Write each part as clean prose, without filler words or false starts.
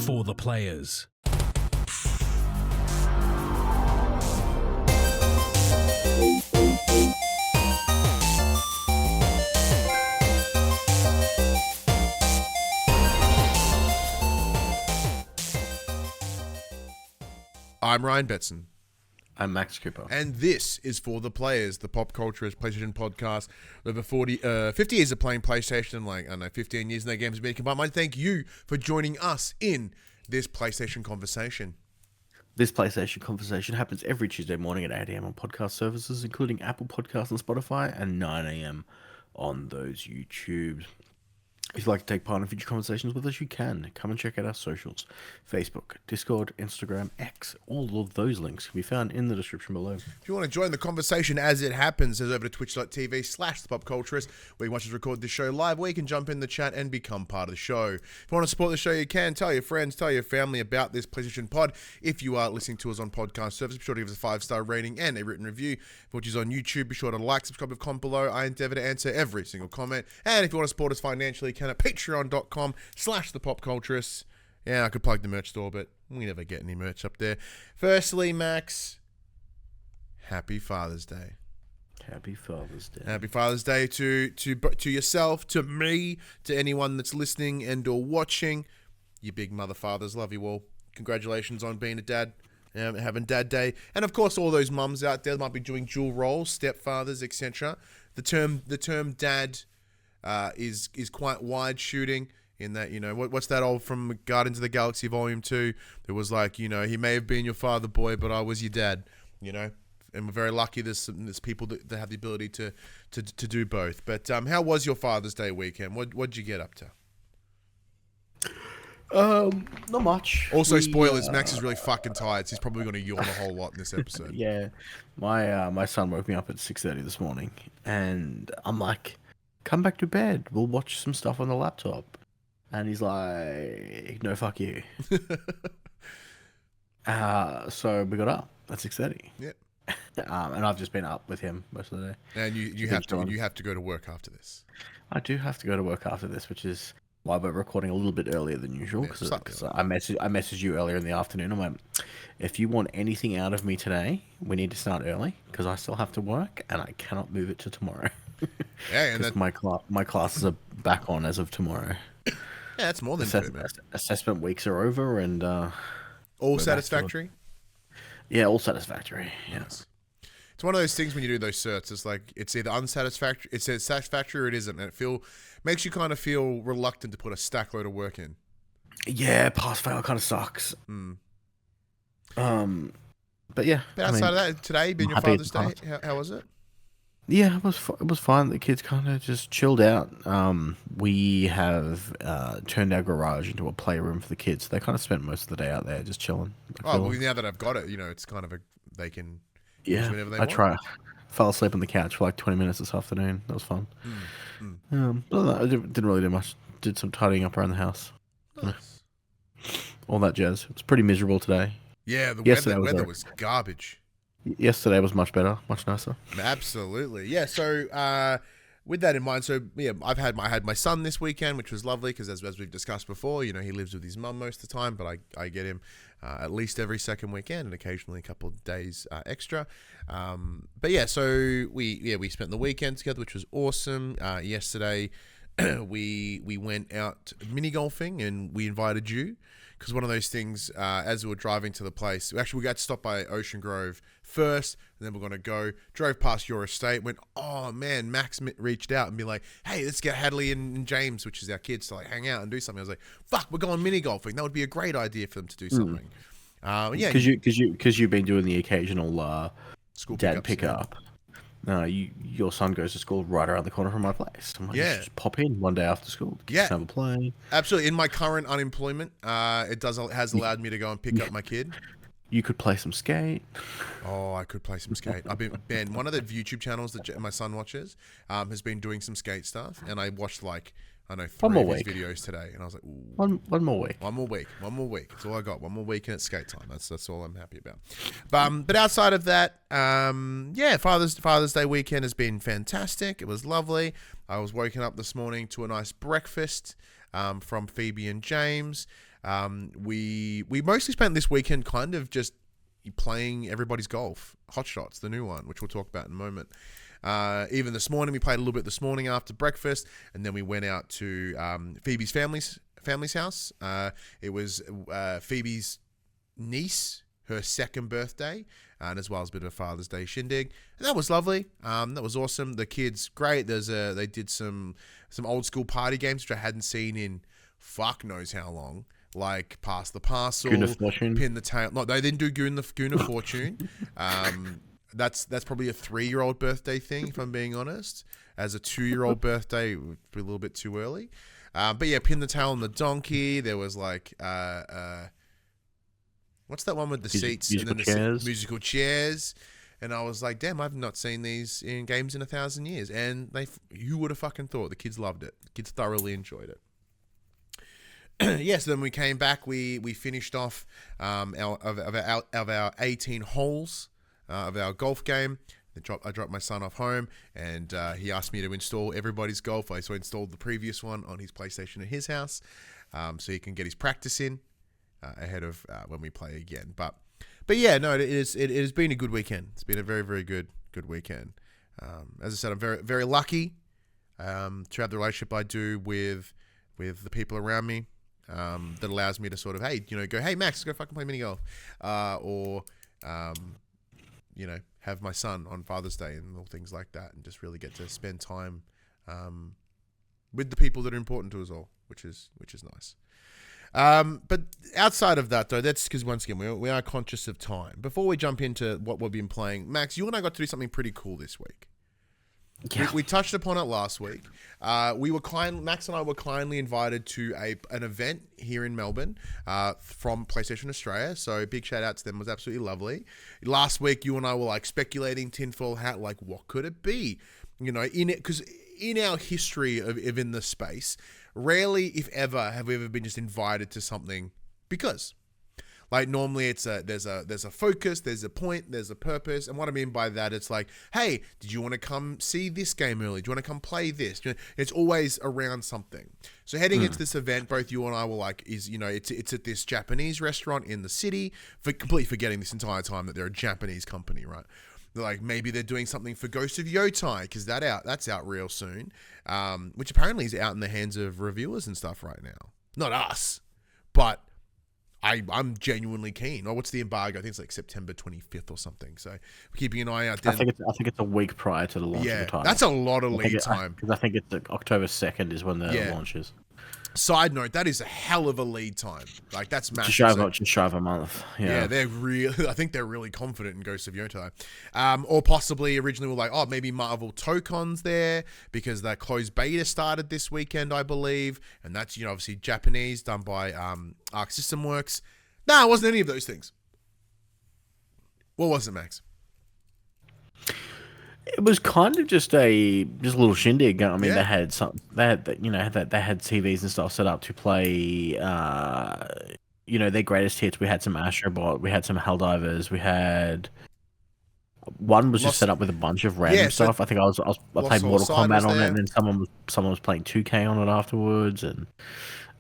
For the players. I'm Ryan Betson. I'm Max Cooper. And this is For the Players, the pop culturist PlayStation podcast. Over 50 years of playing PlayStation, 15 years in their games being combined. I thank you for joining us in this PlayStation conversation. This PlayStation conversation happens every Tuesday morning at 8 a.m. on podcast services, including Apple Podcasts and Spotify, and 9 a.m. on those YouTubes. If you'd like to take part in future conversations with us, you can. Come and check out our socials. Facebook, Discord, Instagram, X. All of those links can be found in the description below. If you want to join the conversation as it happens, head over to twitch.tv/thepopculturist, where you can watch us record this show live, where you can jump in the chat and become part of the show. If you want to support the show, you can. Tell your friends, tell your family about this PlayStation pod. If you are listening to us on podcast service, be sure to give us a 5-star rating and a written review. Which is on YouTube, be sure to like, subscribe, and comment below. I endeavor to answer every single comment. And if you want to support us financially, you can at patreon.com/thepopculturist. Yeah, I could plug the merch store, but we never get any merch up there. Firstly, Max, happy Father's Day. Happy Father's Day. Happy Father's Day to yourself, to me, to anyone that's listening and or watching. You big mother fathers, love you all. Congratulations on being a dad, having Dad Day. And of course, all those mums out there that might be doing dual roles, stepfathers, etc. The term dad is quite wide shooting in that, what's that old from Guardians of the Galaxy Volume 2? It was like, he may have been your father, boy, but I was your dad, And we're very lucky there's people that have the ability to do both. But how was your Father's Day weekend? What'd you get up to? Not much. Also, spoilers, Max is really fucking tired, so he's probably going to yawn a whole lot in this episode. Yeah. My son woke me up at 6:30 this morning, and I'm like, come back to bed. We'll watch some stuff on the laptop. And he's like, no, fuck you. So we got up at 6:30. Yep. And I've just been up with him most of the day. And you have to go to work after this. I do have to go to work after this, which is why we're recording a little bit earlier than usual. Because I messaged you earlier in the afternoon. I went, if you want anything out of me today, we need to start early because I still have to work and I cannot move it to tomorrow. Yeah, and my classes are back on as of tomorrow. Yeah, that's more than fair, man. Assessment weeks are over and all satisfactory. Yeah, all satisfactory. Yes. It's one of those things when you do those certs. It's like it's either unsatisfactory, it's satisfactory, or it isn't, and it makes you kind of feel reluctant to put a stack load of work in. Yeah, pass fail kind of sucks. But yeah. But outside of that, today being your Father's Day, how was it? Yeah, it was fine. The kids kind of just chilled out. We have turned our garage into a playroom for the kids. They kind of spent most of the day out there just chilling. Well, now that I've got it, it's kind of they can use whenever they want. Fell asleep on the couch for like 20 minutes this afternoon. That was fun. But I didn't really do much. Did some tidying up around the house. Nice. All that jazz. It was pretty miserable today. Yeah, the weather was garbage. Yesterday was much better, much nicer. Absolutely, yeah. So, with that in mind, I had my son this weekend, which was lovely because as we've discussed before, he lives with his mum most of the time, but I get him at least every second weekend and occasionally a couple of days extra. But yeah, so we spent the weekend together, which was awesome. Yesterday, we went out mini golfing and we invited you. Because one of those things, as we were driving to the place, we got to stop by Ocean Grove first, and then we're going to drove past your estate, went, oh man, Max reached out and be like, hey, let's get Hadley and James, which is our kids, to hang out and do something. I was like, fuck, we're going mini golfing. That would be a great idea for them to do something. Yeah. Because you've been doing the occasional school dad pickup. No, your son goes to school right around the corner from my place. I'm like, just pop in one day after school. Just have a play. Absolutely. In my current unemployment, it has allowed me to go and pick up my kid. You could play some skate. Oh, I could play some skate. I've been one of the YouTube channels that my son watches has been doing some skate stuff, and I watched 3 of his videos today, and I was like, ooh. One more week. One more week. That's all I got. One more week and it's skate time. That's all I'm happy about. But outside of that, Father's Day weekend has been fantastic. It was lovely. I was woken up this morning to a nice breakfast from Phoebe and James. We mostly spent this weekend kind of just playing everybody's golf, Hot Shots, the new one, which we'll talk about in a moment. Even this morning, we played a little bit this morning after breakfast, and then we went out to Phoebe's family's house. It was Phoebe's niece, her second birthday, and as well as a bit of a Father's Day shindig. And that was lovely. That was awesome. The kids, great. They did some old school party games, which I hadn't seen in fuck knows how long. Like Pass the Parcel, Pin the Tail. No, they didn't do Goon of Fortune. That's probably a 3-year-old birthday thing, if I'm being honest. As a 2-year-old birthday, it would be a little bit too early. But yeah, Pin the Tail on the Donkey. There was like, what's that one with the seats? Musical chairs. Musical chairs. And I was like, damn, I've not seen these in games in 1,000 years. And you would have fucking thought. The kids loved it. The kids thoroughly enjoyed it. Yeah, so then we came back. We finished off our 18 holes of our golf game. I dropped my son off home, and he asked me to install everybody's golf. I installed the previous one on his PlayStation at his house, so he can get his practice in ahead of when we play again. But yeah, no, it has been a good weekend. It's been a very, very good weekend. As I said, I'm very, very lucky to have the relationship I do with the people around me. That allows me to sort of, go, hey, Max, let's go fucking play mini golf. Or have my son on Father's Day and all things like that, and just really get to spend time with the people that are important to us all, which is nice. But outside of that, though, that's because, once again, we are conscious of time. Before we jump into what we've been playing, Max, you and I got to do something pretty cool this week. Yeah. We touched upon it last week. Max and I were kindly invited to an event here in Melbourne from PlayStation Australia. So big shout out to them. It was absolutely lovely. Last week, you and I were like speculating tinfoil hat, like what could it be? Because in our history of in the space, rarely, if ever, have we ever been just invited to something because. Like normally there's a focus, there's a point, there's a purpose. And what I mean by that, it's like, hey, did you want to come see this game early? Do you want to come play this? It's always around something. So heading into this event, both you and I were like, it's at this Japanese restaurant in the city, completely forgetting this entire time that they're a Japanese company, right? They're like, maybe they're doing something for Ghost of Yotai, because that's out real soon, which apparently is out in the hands of reviewers and stuff right now. Not us, but I'm genuinely keen. What's the embargo? I think it's like September 25th or something. So we're keeping an eye out there. I think it's a week prior to the launch of the title. That's a lot of lead time. Because I think it's October 2nd is when the launch is. Side note, that is a hell of a lead time. Like, that's massive. Just shy of a month. Yeah, I think they're really confident in Ghost of Yotai. Or possibly originally were like, maybe Marvel Tokon's there because that closed beta started this weekend, I believe. And that's, obviously Japanese, done by Arc System Works. No, it wasn't any of those things. What was it, Max? It was kind of just a little shindig. I mean, they had TVs and stuff set up to play, their greatest hits. We had some Astrobot, we had some Helldivers, we had one was just set up with a bunch of random stuff. I think I played Mortal Kombat on it, and then someone was playing 2K on it afterwards, and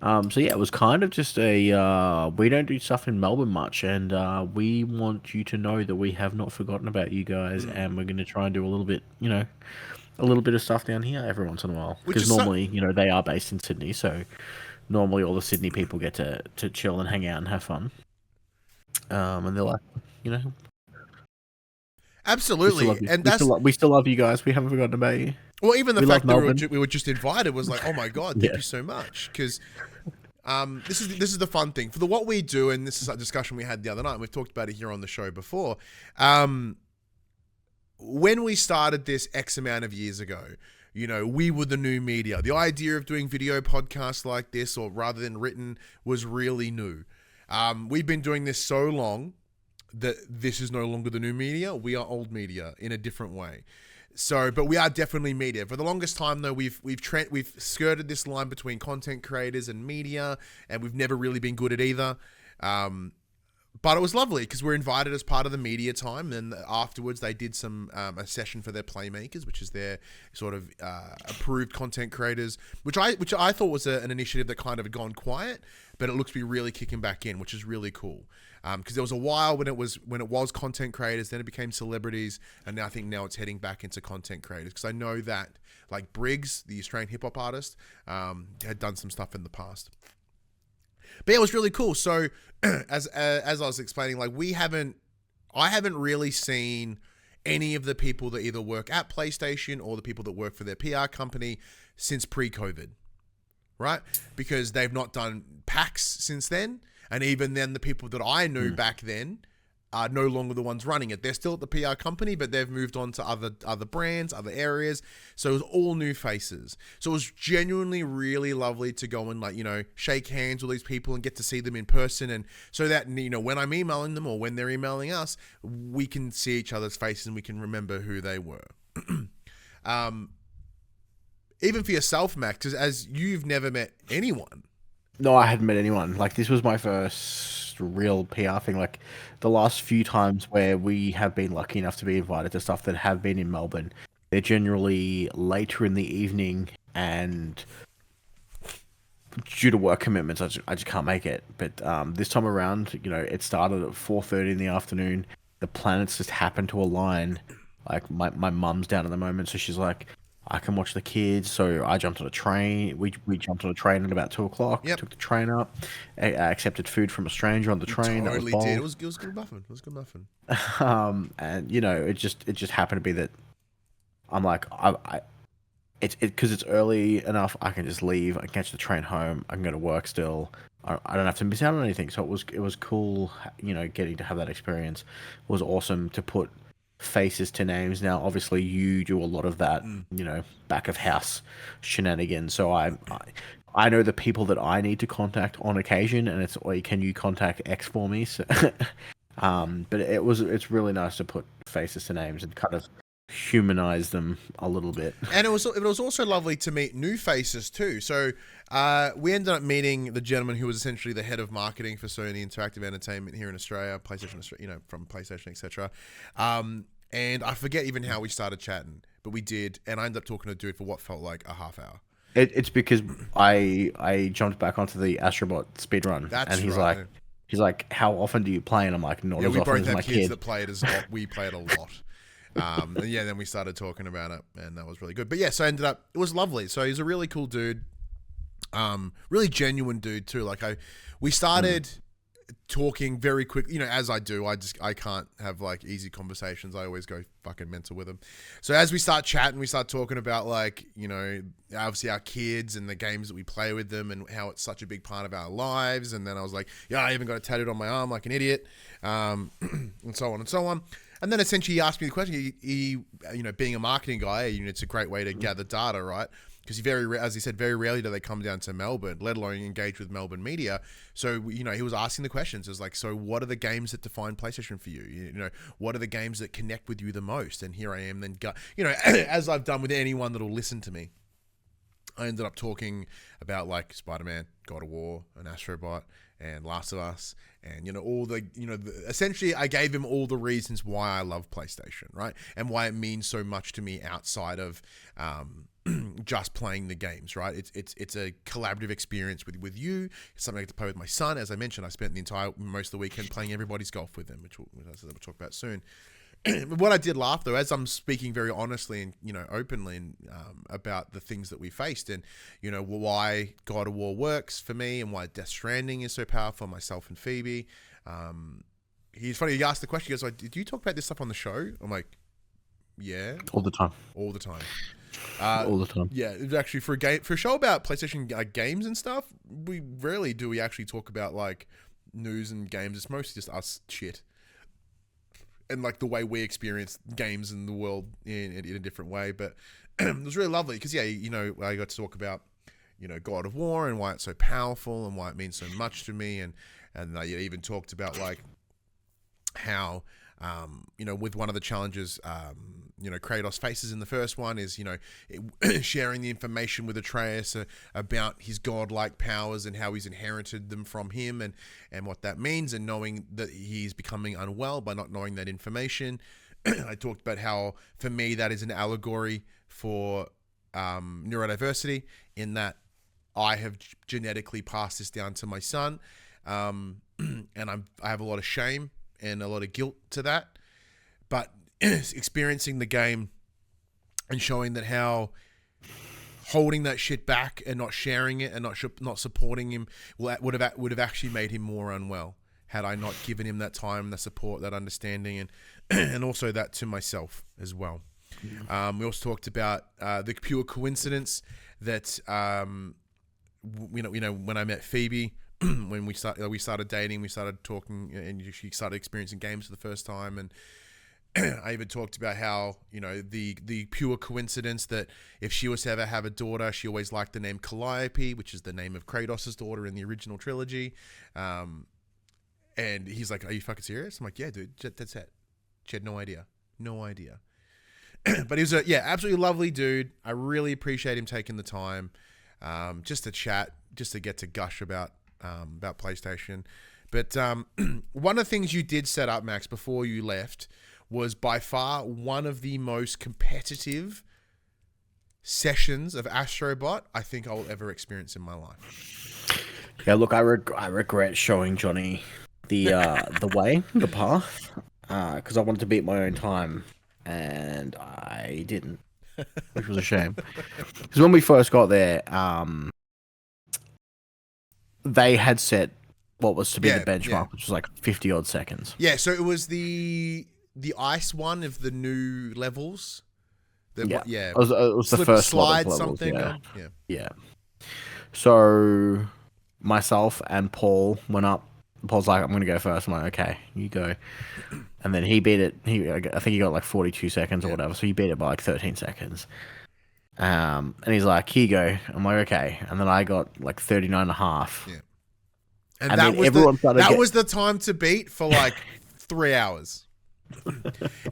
it was kind of just a we don't do stuff in Melbourne much, and we want you to know that we have not forgotten about you guys, and we're going to try and do a little bit of stuff down here every once in a while, because normally they are based in Sydney, so normally all the Sydney people get to chill and hang out and have fun, and they're like, absolutely, we still love you guys. We haven't forgotten about you. Well, even the fact that we were just invited was like, oh my god, thank you so much. Because this is the fun thing for what we do, and this is a discussion we had the other night. And we've talked about it here on the show before. When we started this X amount of years ago, we were the new media. The idea of doing video podcasts like this, or rather than written, was really new. We've been doing this so long that this is no longer the new media. We are old media in a different way. So, but we are definitely media. For the longest time, though, we've skirted this line between content creators and media, and we've never really been good at either. But it was lovely because we're invited as part of the media time. And afterwards, they did some a session for their playmakers, which is their sort of approved content creators, which I thought was an initiative that kind of had gone quiet, but it looks to be really kicking back in, which is really cool. Because there was a while when it was content creators, then it became celebrities, and now I think now it's heading back into content creators. Because I know that like Briggs, the Australian hip hop artist, had done some stuff in the past. But yeah, it was really cool. So as I was explaining, like I haven't really seen any of the people that either work at PlayStation or the people that work for their PR company since pre-COVID, right? Because they've not done PAX since then. And even then, the people that I knew back then are no longer the ones running it. They're still at the PR company, but they've moved on to other brands, other areas. So it was all new faces. So it was genuinely really lovely to go and like, you know, shake hands with these people and get to see them in person. And so that, you know, when I'm emailing them or when they're emailing us, we can see each other's faces and we can remember who they were. Even for yourself, Max, because as you've never met anyone. No, I hadn't met anyone. Like, this was my first real PR thing. Like, the last few times where we have been lucky enough to be invited to stuff that have been in Melbourne, they're generally later in the evening, and due to work commitments, I just can't make it. But this time around, you know, it started at 4:30 in the afternoon. The planets just happened to align. Like, my mum's down at the moment, so she's like, I can watch the kids, so I jumped on a train. We jumped on a train at about 2 o'clock. Yep. Took the train up. Accepted food from a stranger on the train. Totally that was did. It was good muffin. It was good muffin. And you know, it just happened to be that I'm like, it's because it's early enough. I can just leave. I can catch the train home. I can go to work still. I don't have to miss out on anything. So it was cool. You know, getting to have that experience. It was awesome to put faces to names. Now obviously you do a lot of that, you know, back of house shenanigans, so I know the people that I need to contact on occasion, and it's like, can you contact X for me? So, but it's really nice to put faces to names and kind of humanize them a little bit. And it was also lovely to meet new faces too. So we ended up meeting the gentleman who was essentially the head of marketing for Sony Interactive Entertainment here in Australia, PlayStation, you know, from PlayStation, etc. And I forget even how we started chatting, but we did, and I ended up talking to a dude for what felt like a half hour. It's because I jumped back onto the Astrobot speedrun, and he's like, how often do you play? And I'm like, not as often as my kid. We both have kids that play it as we play it a lot. And yeah, then we started talking about it, and that was really good. But yeah, so I ended up, it was lovely. So he's a really cool dude, really genuine dude too. Like we started talking very quick, you know, as I do. I can't have like easy conversations. I always go fucking mental with them. So as we start chatting, we start talking about like, you know, obviously our kids and the games that we play with them and how it's such a big part of our lives. And then I was like, yeah, I even got it tattooed on my arm like an idiot, and so on and so on. And then essentially he asked me the question. He you know, being a marketing guy, you know, it's a great way to gather data, right? Because as he said, very rarely do they come down to Melbourne, let alone engage with Melbourne media. So, you know, he was asking the questions. It was like, so what are the games that define PlayStation for you? You know, what are the games that connect with you the most? And here I am then, you know, as I've done with anyone that'll listen to me, I ended up talking about like Spider-Man, God of War, and Astrobot, and Last of Us, and, you know, all the, you know, essentially I gave him all the reasons why I love PlayStation, right? And why it means so much to me outside of just playing the games, right? It's a collaborative experience with you. It's something I get to play with my son. As I mentioned, I spent most of the weekend playing everybody's golf with him, which we'll talk about soon. What I did laugh though, as I'm speaking very honestly and, you know, openly and about the things that we faced and, you know, why God of War works for me and why Death Stranding is so powerful, myself and Phoebe. He's funny. He asked the question. He goes, like, "Did you talk about this stuff on the show?" I'm like, "Yeah, all the time, all the time." All the time. Yeah, it was actually for a show about PlayStation games and stuff. We rarely do we actually talk about like news and games. It's mostly just us shit. And like the way we experience games in the world in a different way. But it was really lovely because, yeah, you know, I got to talk about, you know, God of War and why it's so powerful and why it means so much to me. And I even talked about like how, with one of the challenges, Kratos faces in the first one is, sharing the information with Atreus about his godlike powers and how he's inherited them from him and what that means, and knowing that he's becoming unwell by not knowing that information. I talked about how, for me, that is an allegory for neurodiversity, in that I have genetically passed this down to my son, and I have a lot of shame and a lot of guilt to that. But experiencing the game and showing that how holding that shit back and not sharing it and not supporting him would have actually made him more unwell, had I not given him that time, the support, that understanding, and also that to myself as well. We also talked about the pure coincidence that when I met Phoebe, when we started dating, we started talking, and she started experiencing games for the first time, and I even talked about how, the pure coincidence that if she was to ever have a daughter, she always liked the name Calliope, which is the name of Kratos' daughter in the original trilogy. And he's like, "Are you fucking serious?" I'm like, "Yeah, dude, that's it." She had no idea. But he was absolutely lovely dude. I really appreciate him taking the time, just to chat, just to get to gush about PlayStation. But one of the things you did set up, Max, before you left, was by far one of the most competitive sessions of Astrobot I think I'll ever experience in my life. Yeah, look, I regret showing Johnny the path, because I wanted to beat my own time, and I didn't, which was a shame. Because when we first got there, they had set what was to be the benchmark, which was like 50 odd seconds. Yeah, so it was the ice one of the new levels. It was the first slide something. Yeah. So myself and Paul went up. Paul's like, "I'm gonna go first." I'm like, "Okay, you go." And then he beat it. I think he got like 42 seconds or whatever. So he beat it by like 13 seconds. And he's like, "Here you go." I'm like, "Okay." And then I got like 39 and a half. Yeah. And that was the time to beat for like 3 hours.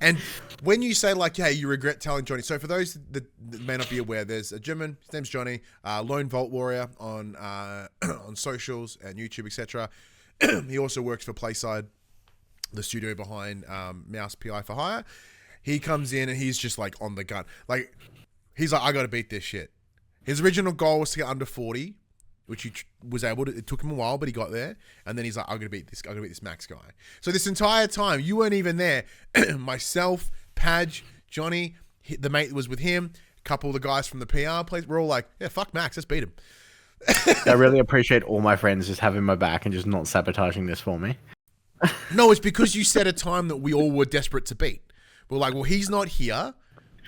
And when you say like, "Hey, you regret telling Johnny," so for those that may not be aware, there's a gentleman, his name's Johnny, Lone Vault Warrior on socials and YouTube, etc. He also works for Playside, the studio behind Mouse PI for Hire. He comes in and he's just like on the gun. Like, he's like, "I got to beat this shit." His original goal was to get under 40, which he was able to. It took him a while, but he got there. And then he's like, "I'm gonna beat this Max guy." So this entire time, you weren't even there. Myself, Padge, Johnny, the mate that was with him, a couple of the guys from the PR place, we're all like, "Yeah, fuck Max, let's beat him." I really appreciate all my friends just having my back and just not sabotaging this for me. No, it's because you set a time that we all were desperate to beat. We're like, "Well, he's not here.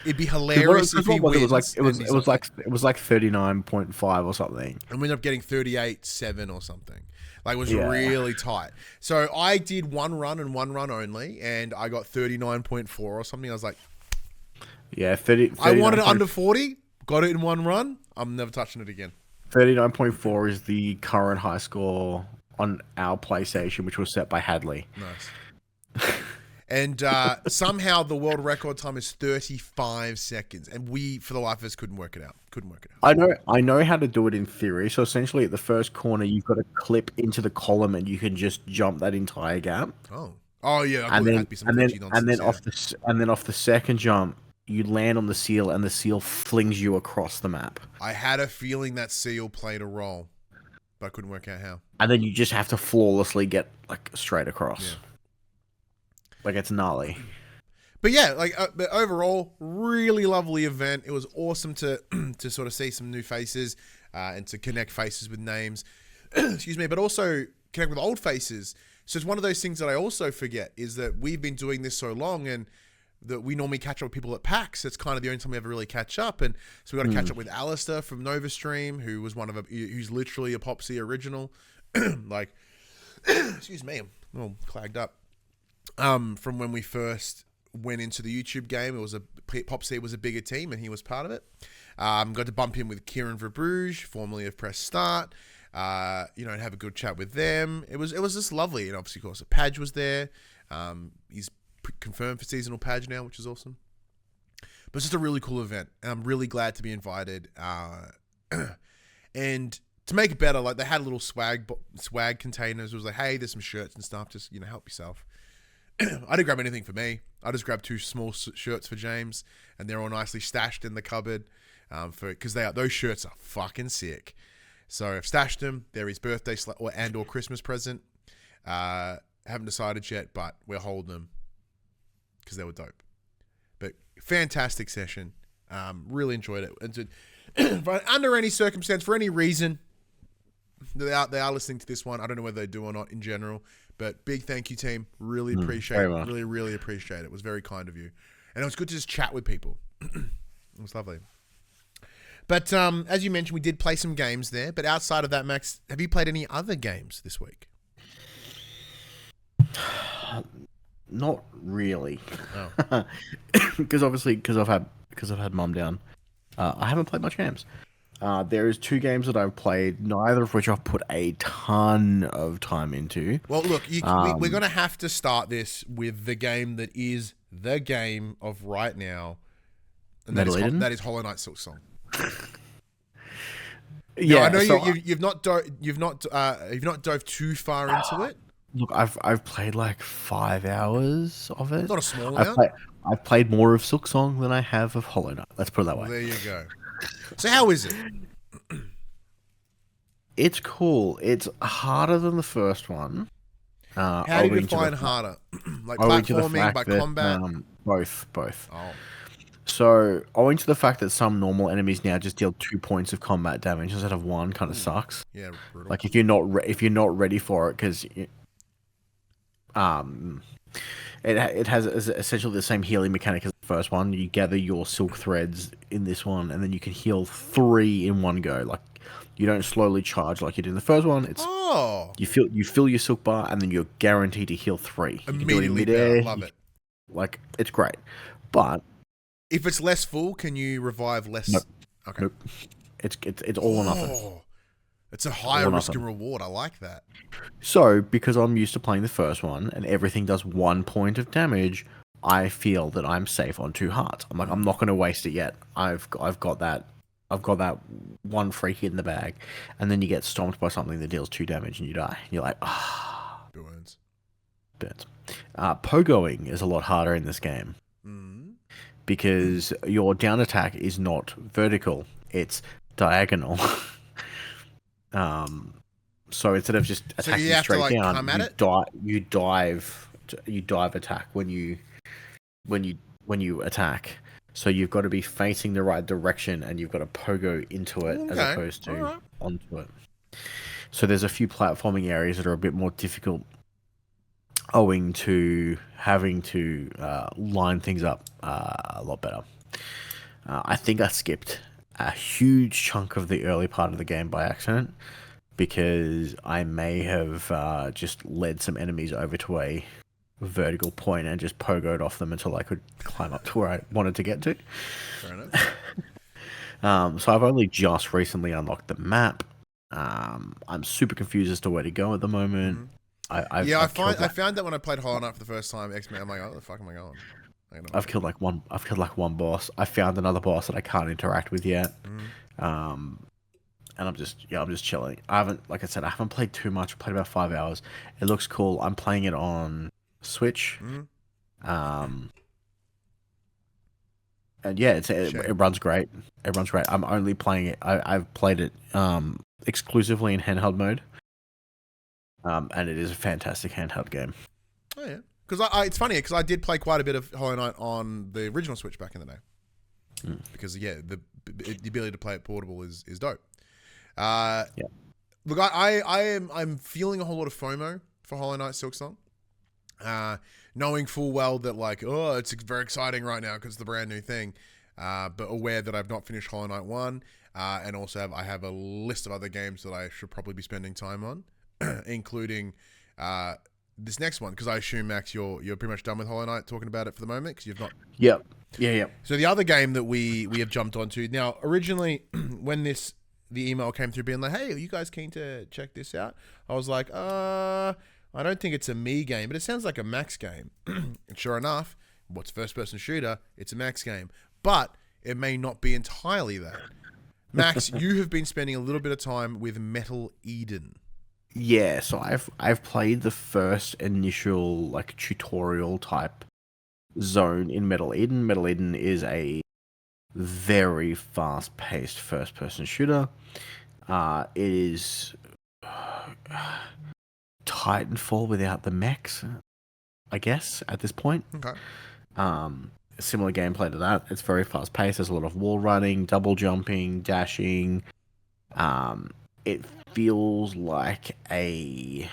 It'd be hilarious if he wins." It was like 39.5 or something, and we ended up getting 38.7 or something. Like, it was really tight. So I did one run and one run only, and I got 39.4 or something. I was like, "Yeah, 30." I wanted it under 40, got it in one run. I'm never touching it again. 39.4 is the current high score on our PlayStation, which was set by Hadley. Nice. And somehow the world record time is 35 seconds, and we, for the life of us, couldn't work it out. I know how to do it in theory. So essentially, at the first corner, you've got to clip into the column, and you can just jump that entire gap. Oh yeah. And then off the second jump, you land on the seal, and the seal flings you across the map. I had a feeling that seal played a role, but I couldn't work out how. And then you just have to flawlessly get like straight across. Yeah. Like, it's gnarly. But yeah, but overall, really lovely event. It was awesome to sort of see some new faces and to connect faces with names. Excuse me, but also connect with old faces. So it's one of those things that I also forget is that we've been doing this so long, and that we normally catch up with people at PAX. It's kind of the only time we ever really catch up. And so we got to catch up with Alistair from NovaStream, who was who's literally a PopC original. Excuse me, I'm all clagged up. From when we first went into the YouTube game, PopC was a bigger team, and he was part of it. Got to bump in with Kieran Verbruge, formerly of Press Start. And have a good chat with them. It was just lovely, and obviously, of course, Padge was there. He's confirmed for seasonal Page now, which is awesome. But it's just a really cool event, and I'm really glad to be invited. And to make it better, like they had little swag containers. It was like, hey, there's some shirts and stuff. Just help yourself. I didn't grab anything for me. I just grabbed 2 small shirts for James, and they're all nicely stashed in the cupboard. Because those shirts are fucking sick. So I've stashed them. They're his birthday or Christmas present. Haven't decided yet, but we'll hold them because they were dope. But fantastic session. Really enjoyed it. And but under any circumstance, for any reason, they are listening to this one. I don't know whether they do or not in general, but big thank you, team. Really appreciate it. Much. Really, really appreciate it. It was very kind of you. And it was good to just chat with people. It was lovely. But as you mentioned, we did play some games there. But outside of that, Max, have you played any other games this week? Not really. Oh. Because I've had mum down. I haven't played much games. There is 2 games that I've played, neither of which I've put a ton of time into. Well, look, we're going to have to start this with the game that is the game of right now, and that is Hollow Knight Silksong. Yeah, I know you've not dove too far into it. Look, I've played like 5 hours of it. Not a small amount. I've played more of Silksong than I have of Hollow Knight. Let's put it that way. There you go. So how is it? It's cool. It's harder than the first one. How do you define harder? Like platforming, by combat? Both. Oh. So, owing to the fact that some normal enemies now just deal 2 points of combat damage instead of 1, kind of sucks. Yeah, brutal. Like if you're not ready for it, because it has essentially the same healing mechanic as the first one. You gather your silk threads in this one, and then you can heal 3 in one go. Like you don't slowly charge like you did in the first one. It's you fill your silk bar, and then you're guaranteed to heal 3. Immediately better. Love it. Like it's great, but if it's less full, can you revive less? Nope. Okay. Nope. It's all or nothing. It's a higher risk and reward. I like that. So, because I'm used to playing the first one and everything does 1 point of damage, I feel that I'm safe on 2 hearts. I'm like, I'm not going to waste it yet. I've got that one freaky in the bag, and then you get stomped by something that deals 2 damage and you die. You're like, Burns. Pogoing is a lot harder in this game. Because your down attack is not vertical, it's diagonal. So instead of just attacking straight down, you dive attack when you attack. So you've got to be facing the right direction, and you've got to pogo into it as opposed to onto it. So there's a few platforming areas that are a bit more difficult, owing to having to line things up a lot better. I think I skipped a huge chunk of the early part of the game by accident, because I may have just led some enemies over to a vertical point and just pogoed off them until I could climb up to where I wanted to get to. Fair enough. So I've only just recently unlocked the map. I'm super confused as to where to go at the moment. I found that when I played Hollow Knight for the first time, X-Men, I'm like, oh, where the fuck am I going? I've killed like one boss. I found another boss that I can't interact with yet. And I'm just chilling. I haven't played too much. I played about 5 hours. It looks cool. I'm playing it on Switch. And yeah, it runs great. It runs great. I'm only playing it. I've played it exclusively in handheld mode. And it is a fantastic handheld game. Oh yeah, because it's funny because I did play quite a bit of Hollow Knight on the original Switch back in the day. Because the ability to play it portable is dope. Look, I'm feeling a whole lot of FOMO for Hollow Knight Silksong. Knowing full well that it's very exciting right now because it's the brand new thing. But aware that I've not finished Hollow Knight 1, and also I have a list of other games that I should probably be spending time on. Including this next one, because I assume, Max, you're pretty much done with Hollow Knight, talking about it for the moment, because you've not... Yep. Yeah. So the other game that we have jumped onto... Now, originally, when the email came through being like, hey, are you guys keen to check this out? I was like, I don't think it's a me game, but it sounds like a Max game. And sure enough, what's first-person shooter? It's a Max game. But it may not be entirely that. Max, you have been spending a little bit of time with Metal Eden. Yeah, so I've played the first initial like tutorial type zone in Metal Eden. Metal Eden is a very fast-paced first-person shooter. It is Titanfall without the mechs, I guess, at this point. Okay. Similar gameplay to that. It's very fast-paced. There's a lot of wall running, double jumping, dashing. It feels like a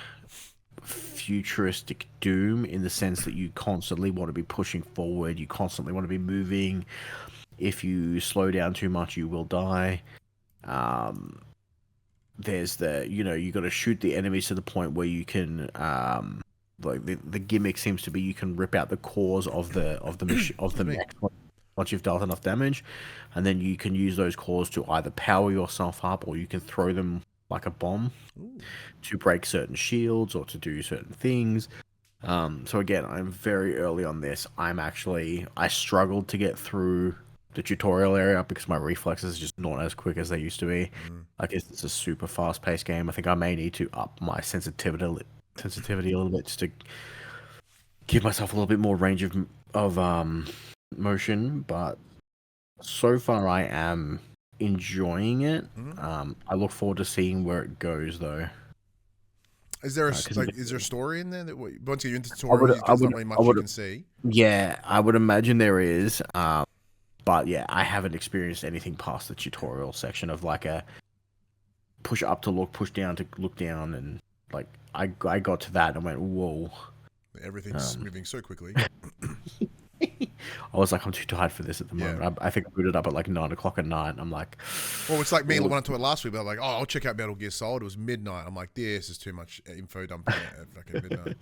futuristic Doom in the sense that you constantly want to be pushing forward. You constantly want to be moving. If you slow down too much, you will die. There's you got to shoot the enemies to the point where you can, like the gimmick seems to be you can rip out the cores of the mech once you've dealt enough damage, and then you can use those cores to either power yourself up or you can throw them like a bomb to break certain shields or to do certain things. So again, I'm very early on this. I struggled to get through the tutorial area because my reflexes are just not as quick as they used to be. I guess it's a super fast-paced game. I think I may need to up my sensitivity a little bit just to give myself a little bit more range of motion. But so far, I am enjoying it. I look forward to seeing where it goes, though. Is there a story in there that once you get into the tutorial, there's not really much you can see? Yeah, I would imagine there is. But yeah, I haven't experienced anything past the tutorial section of like a push up to look, push down to look down, and like I got to that and went, whoa. Everything's moving so quickly. I was like, I'm too tired for this at the moment. I think I booted up at like 9 o'clock at night. And I'm like, well, it's like me when I told it last week. But I'm like, oh, I'll check out Metal Gear Solid. It was midnight. I'm like, this is too much info dumping at fucking midnight.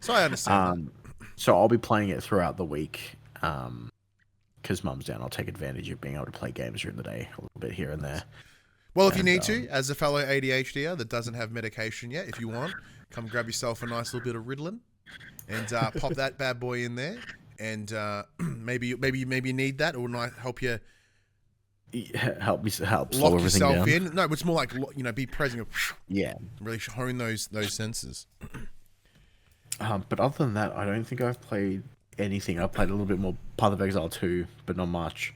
So I understand. So I'll be playing it throughout the week. Because Mum's down, I'll take advantage of being able to play games during the day a little bit here and there. Well, if you need to, as a fellow ADHDer that doesn't have medication yet, if you want, come grab yourself a nice little bit of Ritalin and pop that bad boy in there. And maybe you need that, or might help you help lock everything yourself down. in. No, it's more like be present. Yeah, really hone those senses. But other than that, I don't think I've played anything. I've played a little bit more Path of Exile 2, but not much.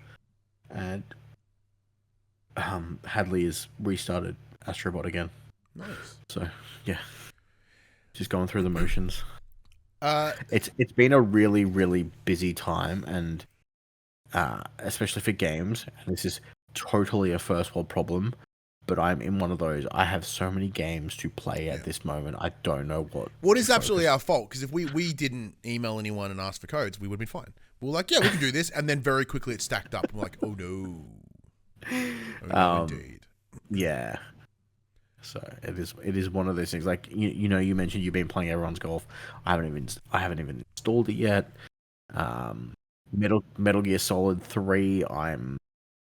And Hadley has restarted Astrobot again. Nice. So yeah, just going through the motions. It's been a really, really busy time, and especially for games. And this is totally a first world problem, but I'm in one of those. I have so many games to play at this moment. I don't know what is absolutely our fault, because if we didn't email anyone and ask for codes, we would have been fine. We were like, yeah, we can do this, and then very quickly it stacked up. And we're like, oh no. Oh, no, indeed. Yeah. So it is one of those things. Like you mentioned you've been playing Everyone's Golf. I haven't even installed it yet. Metal Gear Solid 3 I'm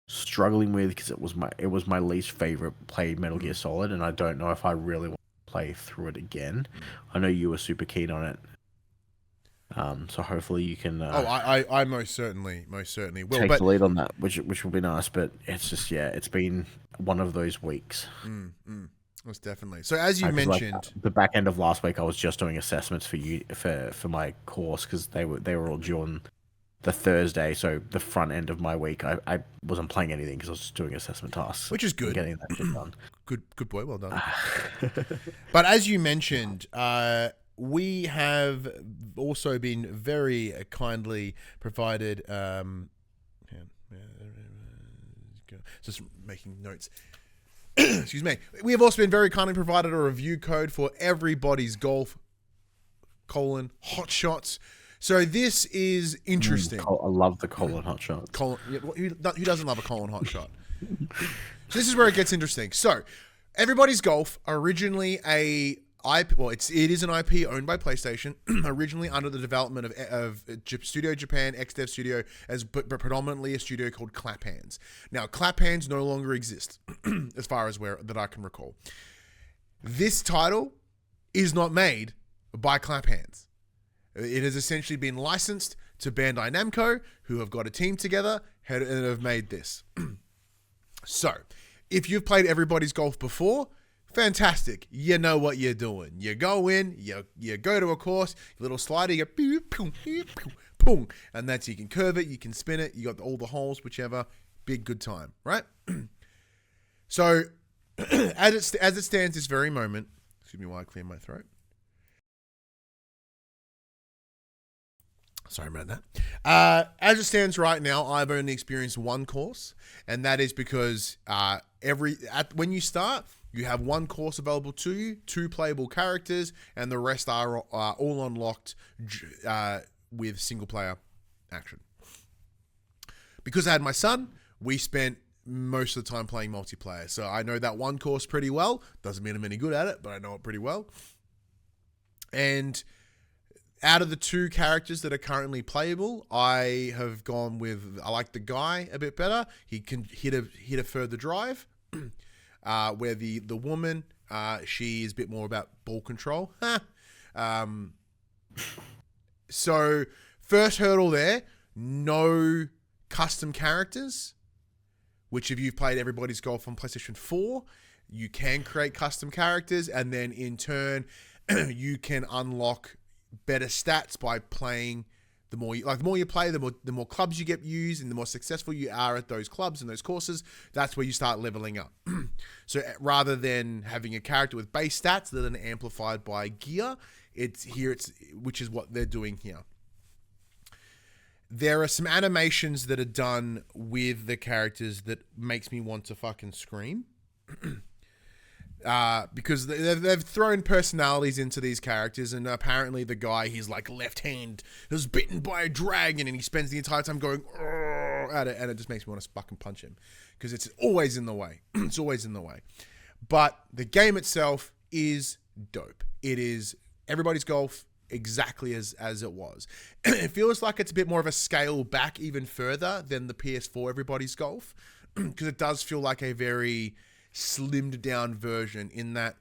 struggling with because it was my least favorite played Metal Gear Solid, and I don't know if I really want to play through it again. I know you were super keen on it. So hopefully you can. I most certainly will take the lead on that, which will be nice. But it's just it's been one of those weeks. Most definitely. So as you mentioned, like, the back end of last week, I was just doing assessments for my course because they were all due on the Thursday. So the front end of my week, I wasn't playing anything because I was just doing assessment tasks, which is good. Getting that shit done. Good boy, well done. But as you mentioned, we have also been very kindly provided. Just making notes. Excuse me. We have also been very kindly provided a review code for Everybody's Golf : Hot Shots. So this is interesting. I love the hot shot. Who doesn't love a hot shot? So this is where it gets interesting. So Everybody's Golf, originally a IP, well, it is an IP owned by PlayStation, originally under the development of Studio Japan, XDev Studio, but predominantly a studio called Clap Hands. Now, Clap Hands no longer exists, as far as that I can recall. This title is not made by Clap Hands. It has essentially been licensed to Bandai Namco, who have got a team together and have made this. So, if you've played Everybody's Golf before, fantastic. You know what you're doing. You go in, you go to a course, little slider, you go, pew, pew, pew, pew, boom, and that's, you can curve it, you can spin it, you got all the holes, whichever. Big good time, right? So, as it stands this very moment, excuse me while I clear my throat. Sorry about that. As it stands right now, I've only experienced one course, and that is because when you start, you have one course available to you, 2 playable characters, and the rest are all unlocked with single player action. Because I had my son, we spent most of the time playing multiplayer, so I know that one course pretty well. Doesn't mean I'm any good at it, but I know it pretty well. And out of the 2 characters that are currently playable, I have gone with, I like the guy a bit better. He can hit a further drive, where the woman, she is a bit more about ball control. So first hurdle there, no custom characters, which if you've played Everybody's Golf on PlayStation 4, you can create custom characters, and then in turn, you can unlock better stats by playing. The more you play, the more clubs you get used, and the more successful you are at those clubs and those courses. That's where you start leveling up. So rather than having a character with base stats that are amplified by gear, which is what they're doing here. There are some animations that are done with the characters that makes me want to fucking scream. Because they've thrown personalities into these characters, and apparently the guy, he's like left hand was bitten by a dragon, and he spends the entire time going at it, and it just makes me want to fucking punch him because it's always in the way. It's always in the way. But the game itself is dope. It is Everybody's Golf exactly as it was. It feels like it's a bit more of a scale back even further than the PS4 Everybody's Golf, because it does feel like a very slimmed down version, in that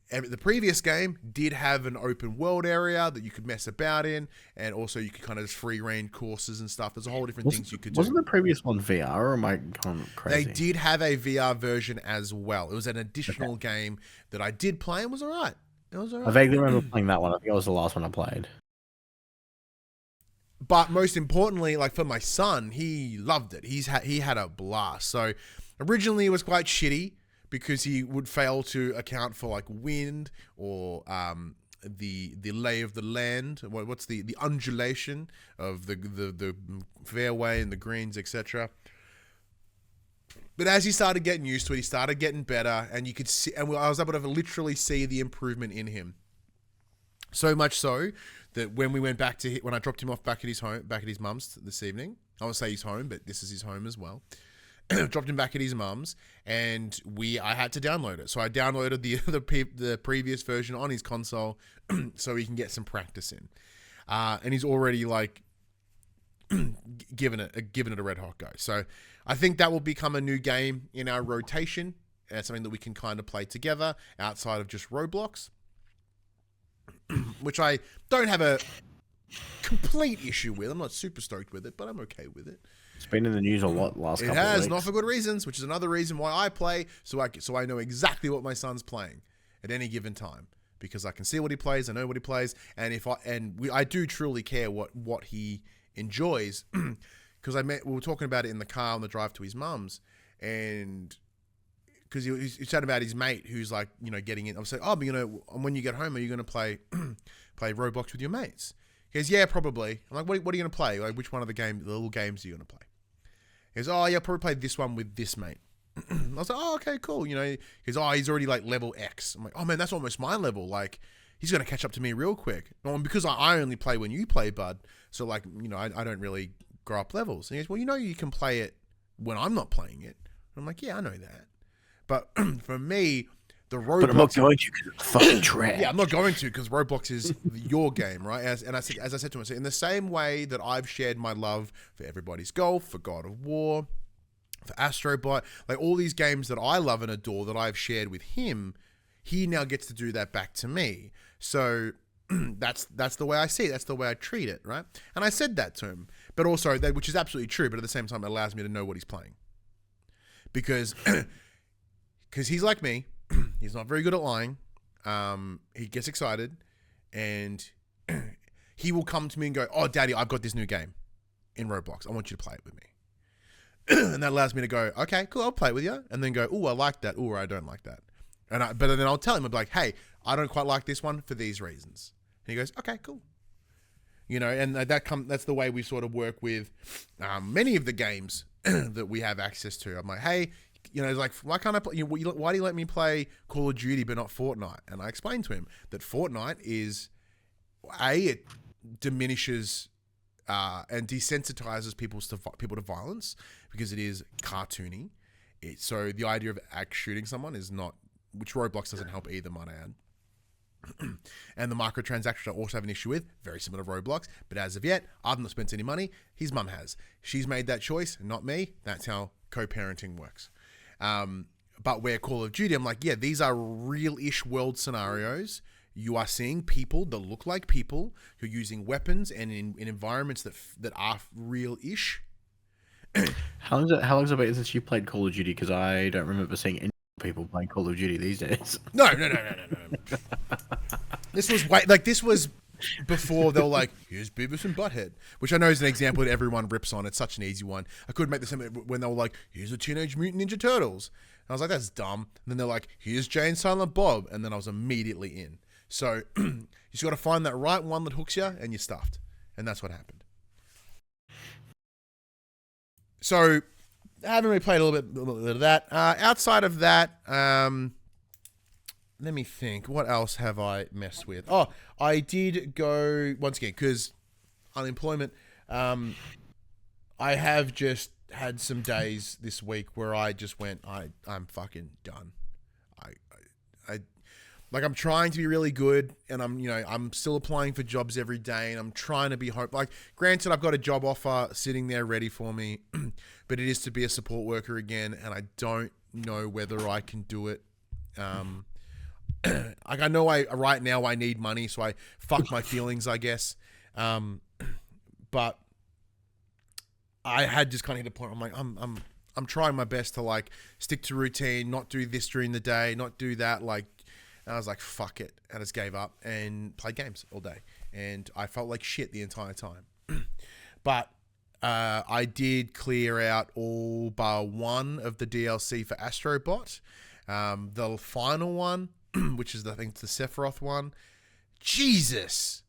the previous game did have an open world area that you could mess about in, and also you could kind of just free reign courses and stuff. There's a whole different things you could do. Wasn't the previous one VR, or am I going crazy? They did have a VR version as well. It was an additional game that I did play and was alright. It was alright. I vaguely remember playing that one. I think it was the last one I played. But most importantly, like for my son, he loved it. He had a blast. So originally it was quite shitty, because he would fail to account for like wind or the lay of the land. What's the undulation of the fairway and the greens, etc. But as he started getting used to it, he started getting better, and you could see, and I was able to literally see the improvement in him. So much so that when we went back when I dropped him off back at his mum's this evening, I won't say his home, but this is his home as well. Dropped him back at his mum's, and I had to download it. So I downloaded the previous version on his console so he can get some practice in. And he's already like giving it a red hot go. So I think that will become a new game in our rotation, and something that we can kind of play together outside of just Roblox, which I don't have a complete issue with. I'm not super stoked with it, but I'm okay with it. It's been in the news a lot last couple of weeks. It has, not for good reasons, which is another reason why I play, so I know exactly what my son's playing at any given time, because I can see what he plays, I know what he plays, and I do truly care what he enjoys, because we were talking about it in the car on the drive to his mum's, and because he's chatting about his mate who's like, getting in. I was like, oh, but when you get home, are you going to play Roblox with your mates? He goes, yeah, probably. I'm like, what are you going to play? Like, which one of the little games are you going to play? He goes, oh, yeah, I'll probably play this one with this mate. I was like, oh, okay, cool. He goes, oh, he's already like level X. I'm like, oh man, that's almost my level. Like, he's going to catch up to me real quick. Well, because I only play when you play, bud. So like, I don't really grow up levels. And he goes, well, you can play it when I'm not playing it. I'm like, yeah, I know that. But for me, the Roblox... But I'm not going to because it's fucking trash. Yeah, I'm not going to because Roblox is your game, right? As I said to him, in the same way that I've shared my love for Everybody's Golf, for God of War, for Astrobot, like all these games that I love and adore that I've shared with him, he now gets to do that back to me. So that's the way I see it. That's the way I treat it, right? And I said that to him, but also which is absolutely true. But at the same time, it allows me to know what he's playing, because he's like me. He's not very good at lying. He gets excited, and he will come to me and go, "Oh, Daddy, I've got this new game in Roblox. I want you to play it with me." And that allows me to go, "Okay, cool, I'll play it with you." And then go, "Oh, I like that. Oh, I don't like that." But then I'll tell him, I'll be like, "Hey, I don't quite like this one for these reasons." And he goes, "Okay, cool." And that's the way we sort of work with many of the games that we have access to. I'm like, "Hey, it's like, why can't I play? Why do you let me play Call of Duty but not Fortnite?" And I explained to him that Fortnite is it diminishes and desensitizes people to violence because it is cartoony. So the idea of shooting someone is not, which Roblox doesn't help either, might I add. And the microtransactions I also have an issue with, very similar to Roblox. But as of yet, I've not spent any money. His mum has. She's made that choice, not me. That's how co-parenting works. But where Call of Duty, I'm like, yeah, these are real-ish world scenarios. You are seeing people that look like people who are using weapons and in environments that are real-ish. How long's it been since you played Call of Duty? Because I don't remember seeing any people playing Call of Duty these days. No. This was before they were like, here's Beavis and Butthead, which I know is an example that everyone rips on. It's such an easy one. I could make the same when they were like, here's the Teenage Mutant Ninja Turtles. And I was like, that's dumb. And then they're like, here's Jay and Silent Bob. And then I was immediately in. So you just got to find that right one that hooks you and you're stuffed. And that's what happened. So I haven't really played a little bit of that. Outside of that, let me think. What else have I messed with? Oh, I did go, once again, because unemployment, I have just had some days this week where I just went, I'm fucking done. I'm trying to be really good, and I'm still applying for jobs every day, and I'm trying to be granted, I've got a job offer sitting there ready for me, but it is to be a support worker again, and I don't know whether I can do it. I know right now I need money, so I fuck my feelings, I guess. But I had just kind of hit a point where I'm like, I'm trying my best to stick to routine, not do this during the day, not do that, and I was like, fuck it. I just gave up and played games all day. And I felt like shit the entire time. But I did clear out all bar one of the DLC for Astrobot. The final one, which is, I think, the Sephiroth one. Jesus,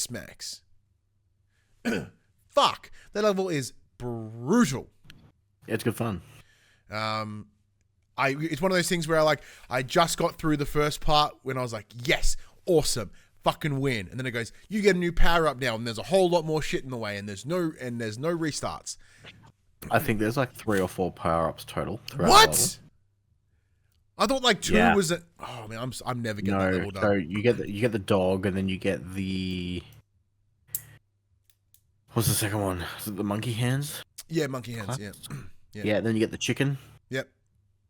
Max. Fuck. That level is brutal. Yeah, it's good fun. It's one of those things where I just got through the first part when I was like, yes, awesome, fucking win. And then it goes, you get a new power up now, and there's a whole lot more shit in the way, and there's no restarts. I think there's 3 or 4 power ups total. What? I thought 2 was it. Oh man, I'm never getting that level done. So you get the dog, and then you get the. What's the second one? Is it the monkey hands? Yeah, monkey hands. Yeah. Yeah. Then you get the chicken. Yep.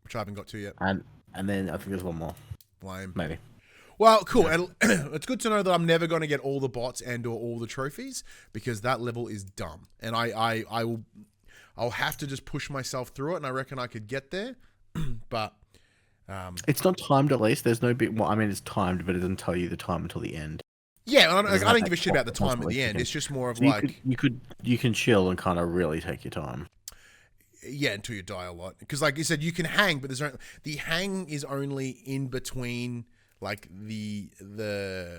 Which I haven't got to yet. And then I think there's one more. Lame. Maybe. Well, cool. Yeah. And it's good to know that I'm never going to get all the bots and or all the trophies, because that level is dumb. And I'll have to just push myself through it, and I reckon I could get there. But it's not timed, at least. There's no bit. Well, I mean, it's timed, but it doesn't tell you the time until the end. Yeah, I don't give a shit about the time at the end. It's just more of so you can chill and kind of really take your time. Yeah, until you die a lot. Because like you said, you can hang, but the hang is only in between the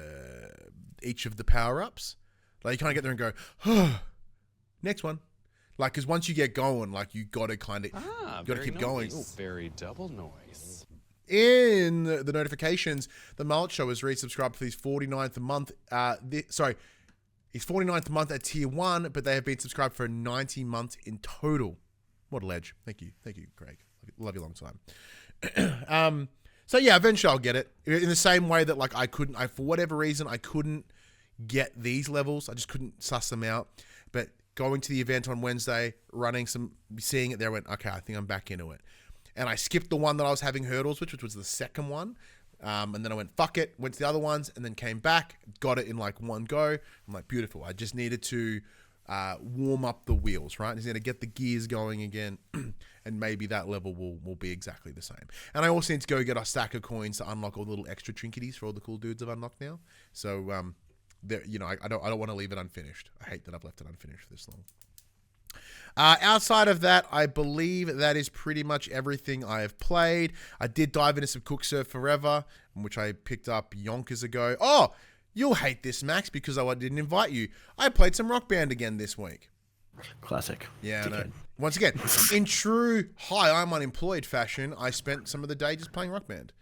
each of the power ups. You kind of get there and go, oh, next one. Because once you get going, you got to kind of keep going. Ooh. Very double noise. In the notifications, the Mullet Show has resubscribed for his 49th month. His 49th month at tier 1, but they have been subscribed for 90 months in total. What a ledge. Thank you, Craig. Love you a long time. So yeah, eventually I'll get it. In the same way that for whatever reason, I couldn't get these levels. I just couldn't suss them out. But going to the event on Wednesday, seeing it there, I went, okay, I think I'm back into it. And I skipped the one that I was having hurdles, which was the second one. And then I went, fuck it, went to the other ones, and then came back, got it in like one go. I'm like, beautiful. I just needed to warm up the wheels, right? I just need to get the gears going again, and maybe that level will be exactly the same. And I also need to go get a stack of coins to unlock all the little extra trinketies for all the cool dudes I've unlocked now. So, I don't want to leave it unfinished. I hate that I've left it unfinished for this long. Outside of that, I believe that is pretty much everything I have played. I did dive into some Cook Serve Forever, which I picked up yonkers ago. Oh, you'll hate this, Max, because I didn't invite you. I played some Rock Band again this week. Classic. Yeah, I know. Once again, in true hi, I'm unemployed fashion, I spent some of the day just playing Rock Band.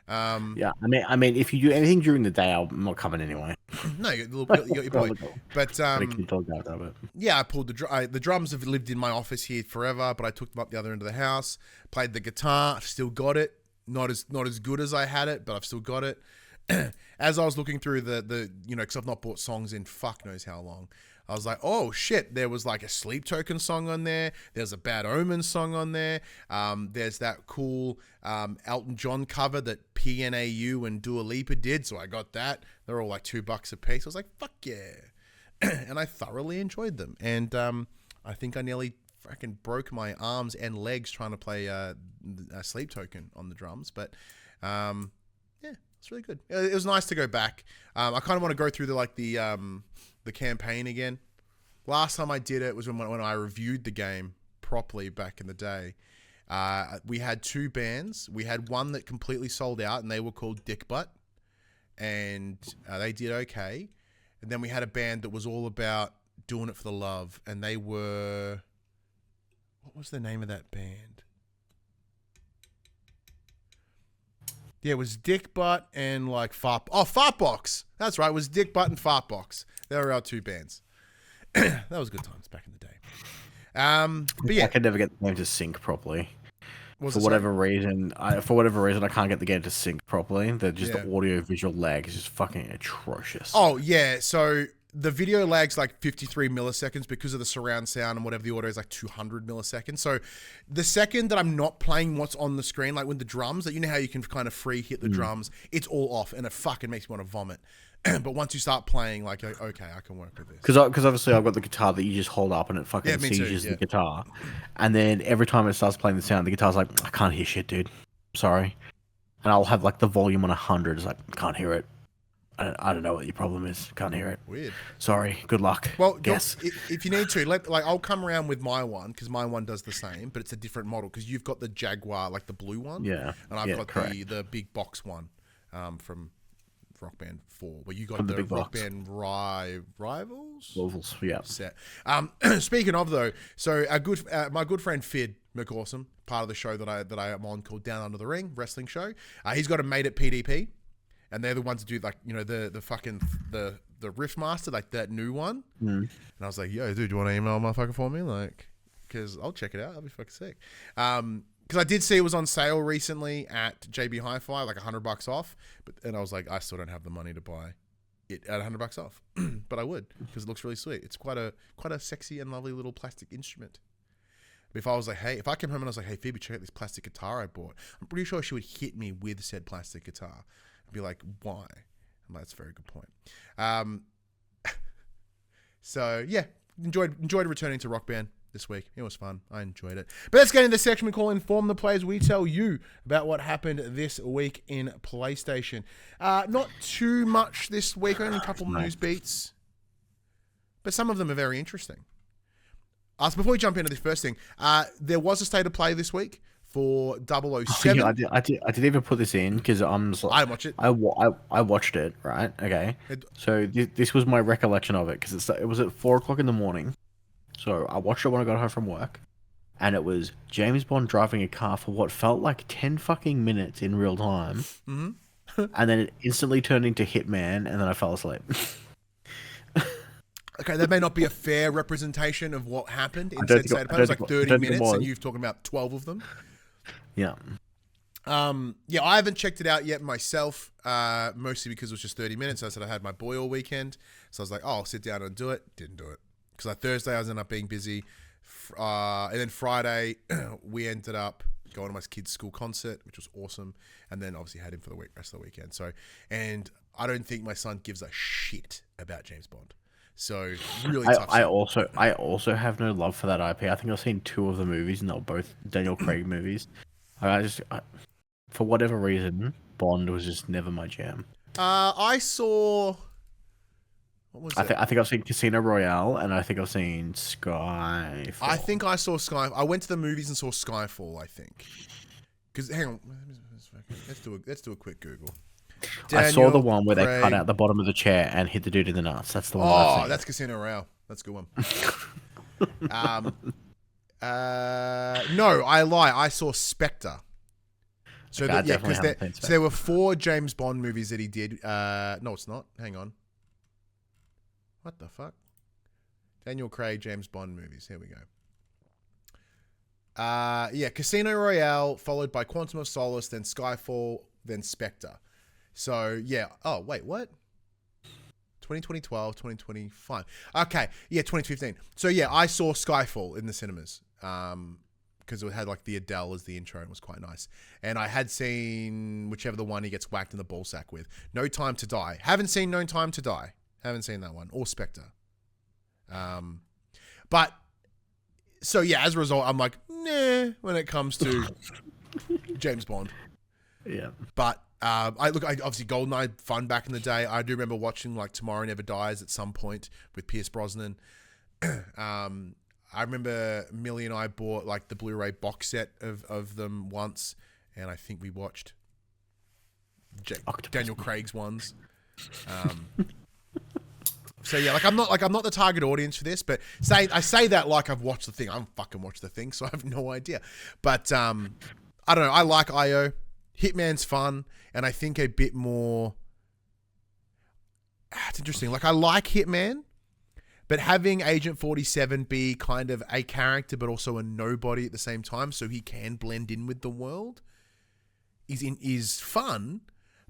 Yeah, I mean, if you do anything during the day, I'm not coming anyway. No, you got your boy. But yeah, I pulled the drums have lived in my office here forever, but I took them up the other end of the house. Played the guitar, I've still got it. Not as good as I had it, but I've still got it. As I was looking through the because I've not bought songs in fuck knows how long. I was like, oh shit, there was like a Sleep Token song on there. There's a Bad Omen song on there. There's that cool Elton John cover that PNAU and Dua Lipa did. So I got that. They're all like $2 a piece. I was like, fuck yeah. And I thoroughly enjoyed them. And I think I nearly fucking broke my arms and legs trying to play a Sleep Token on the drums. But yeah, it's really good. It was nice to go back. I kind of want to go through the campaign again. Last time I did it was when I reviewed the game properly back in the day. We had 2 bands. We had one that completely sold out, and they were called QUICKBITS, and they did okay. And then we had a band that was all about doing it for the love, and they were... What was the name of that band? Yeah, it was Dickbutt and like Fartbox. That's right, it was Dickbutt and Fartbox. They were our 2 bands. That was good times back in the day. But yeah, I could never get the game to sync properly. For whatever reason, I can't get the game to sync properly. The audio visual lag is just fucking atrocious. Oh yeah, so the video lag's like 53 milliseconds because of the surround sound, and whatever the audio is like 200 milliseconds. So the second that I'm not playing what's on the screen, like with the drums, that you know how you can kind of free hit the drums, it's all off, and it fucking makes me want to vomit. But once you start playing, like, okay, I can work with this. Because obviously I've got the guitar that you just hold up and it fucking sieges the guitar. And then every time it starts playing the sound, the guitar's like, I can't hear shit, dude. Sorry. And I'll have like the volume on 100. It's like, can't hear it. I don't know what your problem is. Can't hear it. Weird. Sorry. Good luck. Well, yes. If you need to, I'll come around with my one, because my one does the same, but it's a different model, because you've got the Jaguar, like the blue one. Yeah. And I've got the big box one from Rock Band 4, where you got the Rock Band Rivals yeah. set. Speaking of though, so my good friend Fid McAwesome, part of the show that I am on called Down Under the Ring wrestling show. He's got a mate at PDP, and they're the ones that do like the fucking the Riff Master, like that new one. And I was like, yo, dude, do you want to email motherfucker for me, like, because I'll check it out. That'll be fucking sick. Because I did see it was on sale recently at JB Hi-Fi, like $100 off. And I was like, I still don't have the money to buy it at $100 off, but I would, because it looks really sweet. It's quite a sexy and lovely little plastic instrument. But if I was like, hey, if I came home and I was like, hey, Phoebe, check out this plastic guitar I bought, I'm pretty sure she would hit me with said plastic guitar. I'd be like, why? And that's a very good point. So yeah, enjoyed returning to Rock Band this week. It was fun. I enjoyed it. But let's get into the section we call Inform the Players. We tell you about what happened this week in PlayStation. Not too much this week, only a couple news beats, but some of them are very interesting. So before we jump into this first thing, there was a state of play this week for 007. Oh, yeah, I did even put this in because I'm just like, I watched it. I watched it, right? Okay. So this was my recollection of it, because it was at 4 o'clock in the morning. So I watched it when I got home from work, and it was James Bond driving a car for what felt like 10 fucking minutes in real time. And then it instantly turned into Hitman, and then I fell asleep. Okay, that may not be a fair representation of what happened in said state of play. It was like 30 minutes, and you've talking about 12 of them. Yeah. Yeah, I haven't checked it out yet myself, mostly because it was just 30 minutes. I said I had my boy all weekend, so I was like, oh, I'll sit down and do it. Didn't do it. Because Thursday I ended up being busy, and then Friday we ended up going to my kid's school concert, which was awesome, and then obviously had him for the rest of the weekend. So, and I don't think my son gives a shit about James Bond. So really tough. I also have no love for that IP. I think I've seen 2 of the movies, and they're both Daniel Craig movies. For whatever reason, Bond was just never my jam. I saw. What was it? I think I've seen Casino Royale, and I think I've seen Skyfall. I think I saw Sky. I went to the movies and saw Skyfall. I think. Because hang on, let's do a quick Google. I saw the one where they cut out the bottom of the chair and hit the dude in the nuts. That's the one. Oh, that's Casino Royale. That's a good one. No, I lie. I saw Spectre. So okay, because there were 4 James Bond movies that he did. No, it's not. Hang on. What the fuck? Daniel Craig James Bond movies. Here we go. Yeah, Casino Royale, followed by Quantum of Solace, then Skyfall, then Spectre. So, yeah. Oh, wait, what? 2012, 2025. Okay, yeah, 2015. So, yeah, I saw Skyfall in the cinemas because it had, like, the Adele as the intro and it was quite nice. And I had seen whichever the one he gets whacked in the ballsack with. No Time to Die. Haven't seen No Time to Die. Haven't seen that one. Or Spectre. But, so, yeah, as a result, I'm like, nah, when it comes to James Bond. Yeah. But I obviously GoldenEye fun back in the day. I do remember watching like Tomorrow Never Dies at some point with Pierce Brosnan. I remember Millie and I bought like the Blu-ray box set of them once, and I think we watched Daniel Craig's ones. So yeah, I'm not the target audience for this, but I say that like I've watched the thing. I haven't fucking watched the thing, so I have no idea. But I don't know. I like IO. Hitman's fun, and I think a bit more. It's interesting. Like I like Hitman, but having Agent 47 be kind of a character, but also a nobody at the same time, so he can blend in with the world, is fun.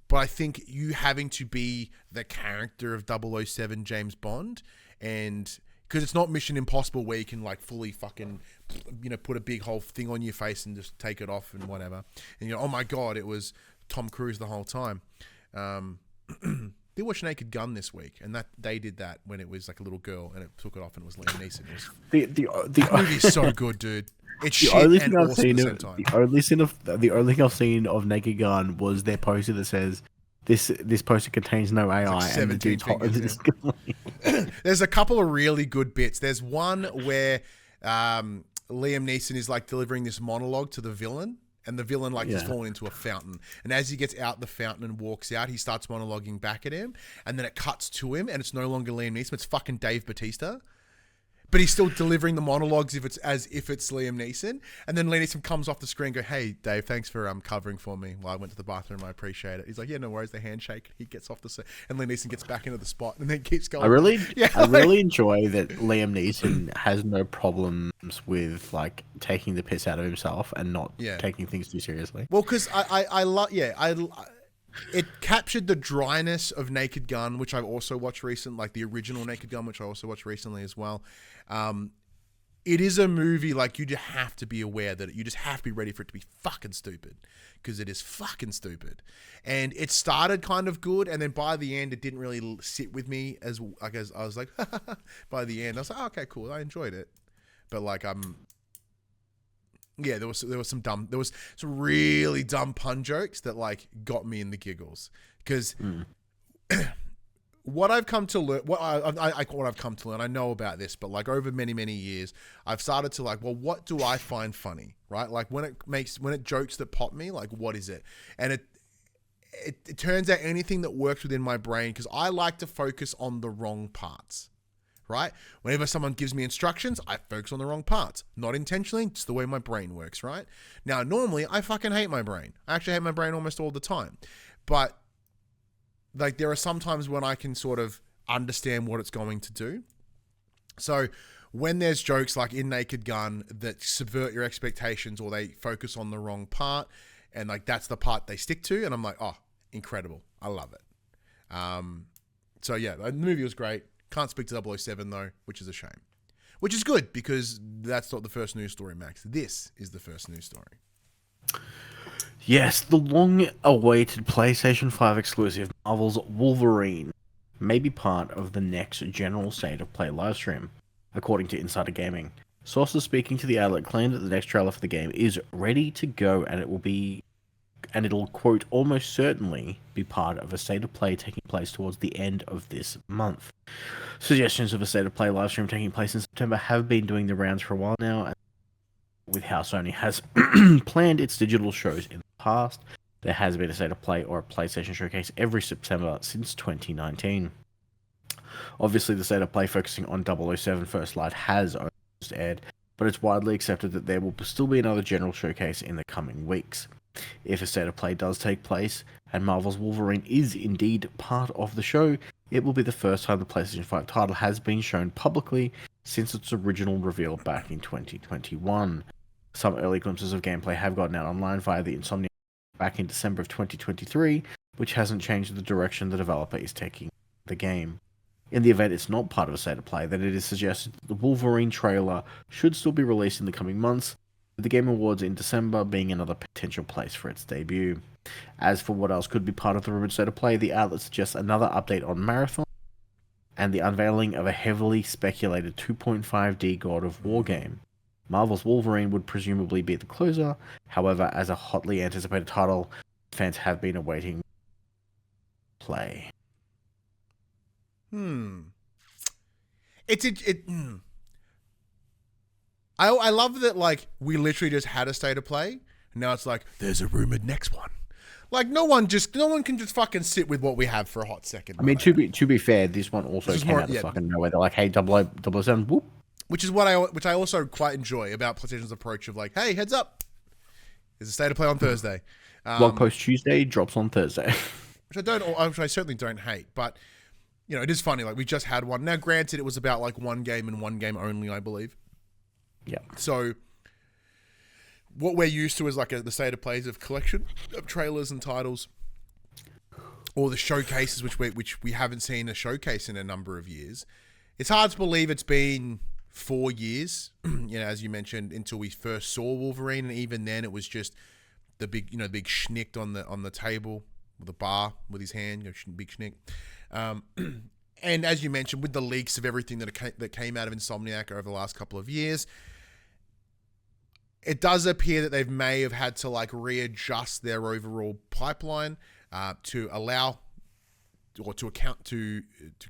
But I think you having to be the character of 007 James Bond, and because it's not Mission Impossible where you can like fully fucking, put a big whole thing on your face and just take it off and whatever. And oh my God, it was Tom Cruise the whole time. They watched Naked Gun this week, and that they did that when it was like a little girl, and it took it off, and it was Liam Neeson. The movie's so good, dude. It's shit and awesome at the same time. The only thing I've seen of Naked Gun was their poster that says this poster contains no AI. Like 17 fingers, yeah. There's a couple of really good bits. There's one where Liam Neeson is like delivering this monologue to the villain. And the villain has fallen into a fountain. And as he gets out the fountain and walks out, he starts monologuing back at him. And then it cuts to him, and it's no longer Liam Neeson. It's fucking Dave Bautista. But he's still delivering the monologues as if it's Liam Neeson. And then Liam Neeson comes off the screen and go, "Hey, Dave, thanks for covering for me while I went to the bathroom. I appreciate it." He's like, "Yeah, no worries." They handshake. He gets off and Liam Neeson gets back into the spot and then keeps going. I really enjoy that Liam Neeson has no problems with like taking the piss out of himself and not taking things too seriously. Well, because I love it captured the dryness of Naked Gun, which I've also watched recently, like the original Naked Gun, which I also watched recently as well. It is a movie like you just have to be aware that you just have to be ready for it to be fucking stupid, because it is fucking stupid. And it started kind of good, and then by the end, it didn't really sit with me as I was like, by the end, I was like, oh, okay, cool, I enjoyed it, but like yeah, there was some really dumb pun jokes that like got me in the giggles, because what I've come to learn, what I've come to learn, I know about this, but like over many years, I've started to like, well, what do I find funny, right? Like when it jokes that pop me, like what is it? And it turns out anything that works within my brain, because I like to focus on the wrong parts. Right? Whenever someone gives me instructions, I focus on the wrong parts. Not intentionally, it's the way my brain works, right? Now, normally, I fucking hate my brain. I actually hate my brain almost all the time. But, like, there are some times when I can sort of understand what it's going to do. So, when there's jokes like in Naked Gun that subvert your expectations, or they focus on the wrong part, and, like, that's the part they stick to, and I'm like, oh, incredible. I love it. So, yeah, the movie was great. Can't speak to 007 though, which is a shame. Which is good, because that's not the first news story, Max. This is the first news story. Yes, the long-awaited PlayStation 5 exclusive Marvel's Wolverine may be part of the next general state of play livestream, according to Insider Gaming. Sources speaking to the outlet claim that the next trailer for the game is ready to go, and it'll quote almost certainly be part of a state of play taking place towards the end of this month. Suggestions of a state of play livestream taking place in September have been doing the rounds for a while now, and with how Sony has planned its digital shows in the past, there has been a state of play or a PlayStation showcase every September since 2019. Obviously, the state of play focusing on 007 First Light has almost aired, but it's widely accepted that there will still be another general showcase in the coming weeks. If a state of play does take place, and Marvel's Wolverine is indeed part of the show, it will be the first time the PlayStation 5 title has been shown publicly since its original reveal back in 2021. Some early glimpses of gameplay have gotten out online via the Insomniac back in December of 2023, which hasn't changed the direction the developer is taking the game. In the event it's not part of a state of play, then it is suggested that the Wolverine trailer should still be released in the coming months, with the Game Awards in December being another potential place for its debut. As for what else could be part of the rumored state of play, the outlet suggests another update on Marathon and the unveiling of a heavily speculated 2.5D God of War game. Marvel's Wolverine would presumably be the closer, however, as a hotly anticipated title, fans have been awaiting play. I love that, like, we literally just had a state of play. And now it's like, there's a rumored next one. Like, no one can just fucking sit with what we have for a hot second. I mean, to be fair, this one also came out of fucking nowhere. They're like, hey, 007, whoop. Which I also quite enjoy about PlayStation's approach of like, hey, heads up, there's a state of play on Thursday. Blog post Tuesday, drops on Thursday. which I certainly don't hate, but you know, it is funny. Like, we just had one. Now, granted, it was about like one game and one game only, I believe. Yeah. So what we're used to is like the state of plays of collection of trailers and titles, or the showcases, which we haven't seen a showcase in a number of years. It's hard to believe it's been 4 years, you know, as you mentioned, until we first saw Wolverine, and even then, it was just the big schnick on the table with the bar with his hand, big schnick. And as you mentioned, with the leaks of everything that came out of Insomniac over the last couple of years, it does appear that they may have had to like readjust their overall pipeline to allow or to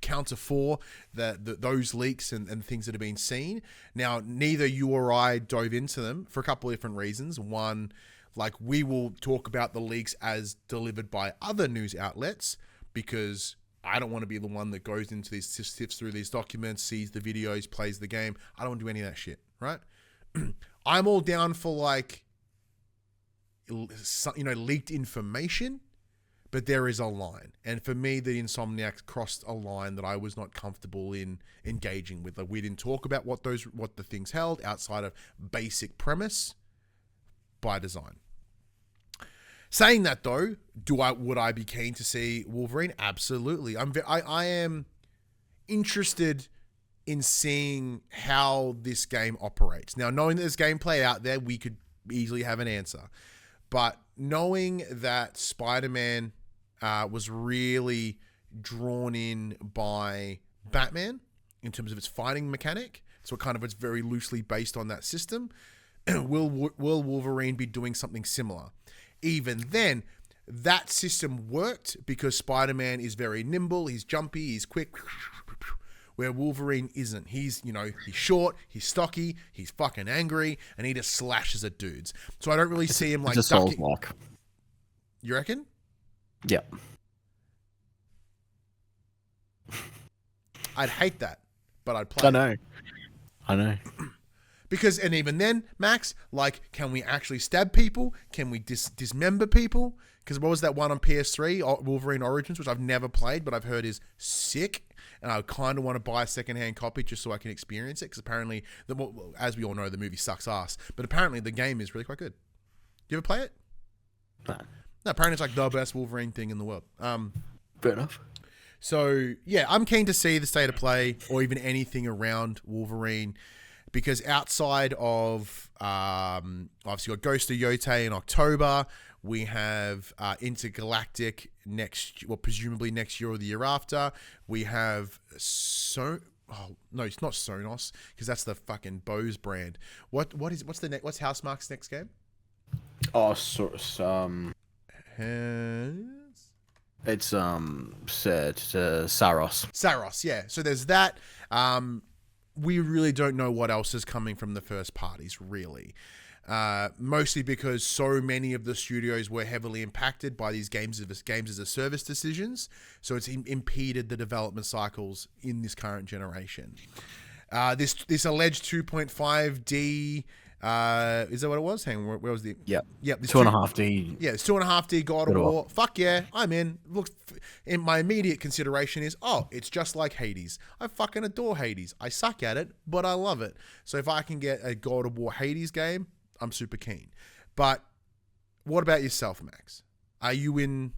counter for those leaks and things that have been seen. Now, neither you or I dove into them for a couple of different reasons. One, like, we will talk about the leaks as delivered by other news outlets, because I don't want to be the one that goes into these, sifts through these documents, sees the videos, plays the game. I don't want to do any of that shit, right? I'm all down for, like, leaked information, but there is a line. And for me, the Insomniacs crossed a line that I was not comfortable in engaging with. Like, we didn't talk about what the things held outside of basic premise by design. Saying that, though, would I be keen to see Wolverine? Absolutely. I am interested in seeing how this game operates. Now, knowing that there's gameplay out there, we could easily have an answer. But knowing that Spider-Man was really drawn in by Batman in terms of its fighting mechanic, so it's very loosely based on that system, will Wolverine be doing something similar? Even then, that system worked because Spider-Man is very nimble, he's jumpy, he's quick, where Wolverine isn't. He's short, he's stocky, he's fucking angry, and he just slashes at dudes. So I don't really see him like ducking. Souls lock. You reckon? Yep. I'd hate that, but I'd play. I know. Because, and even then, Max, like, can we actually stab people? Can we dismember people? Because what was that one on PS3, Wolverine Origins, which I've never played, but I've heard is sick, and I kind of want to buy a secondhand copy just so I can experience it, because apparently, as we all know, the movie sucks ass, but apparently the game is really quite good. Do you ever play it? No. No, apparently it's like the best Wolverine thing in the world. Fair enough. So, yeah, I'm keen to see the state of play, or even anything around Wolverine, because outside of, obviously, got Ghost of Yotei in October, We have Intergalactic presumably next year or the year after. We have it's not Sonos, because that's the fucking Bose brand. What's Housemarque's next game? Oh, it's Saros. Saros, yeah. So there's that. We really don't know what else is coming from the first parties, really. Mostly because so many of the studios were heavily impacted by these games as a service decisions. So it's impeded the development cycles in this current generation. This alleged 2.5D. Is that what it was? Hang on, where was the? Yep. 2.5D. Yeah, it's 2.5D God of War. Fuck yeah, I'm in. Look, my immediate consideration is, it's just like Hades. I fucking adore Hades. I suck at it, but I love it. So if I can get a God of War Hades game, I'm super keen. But what about yourself, Max? Are you in?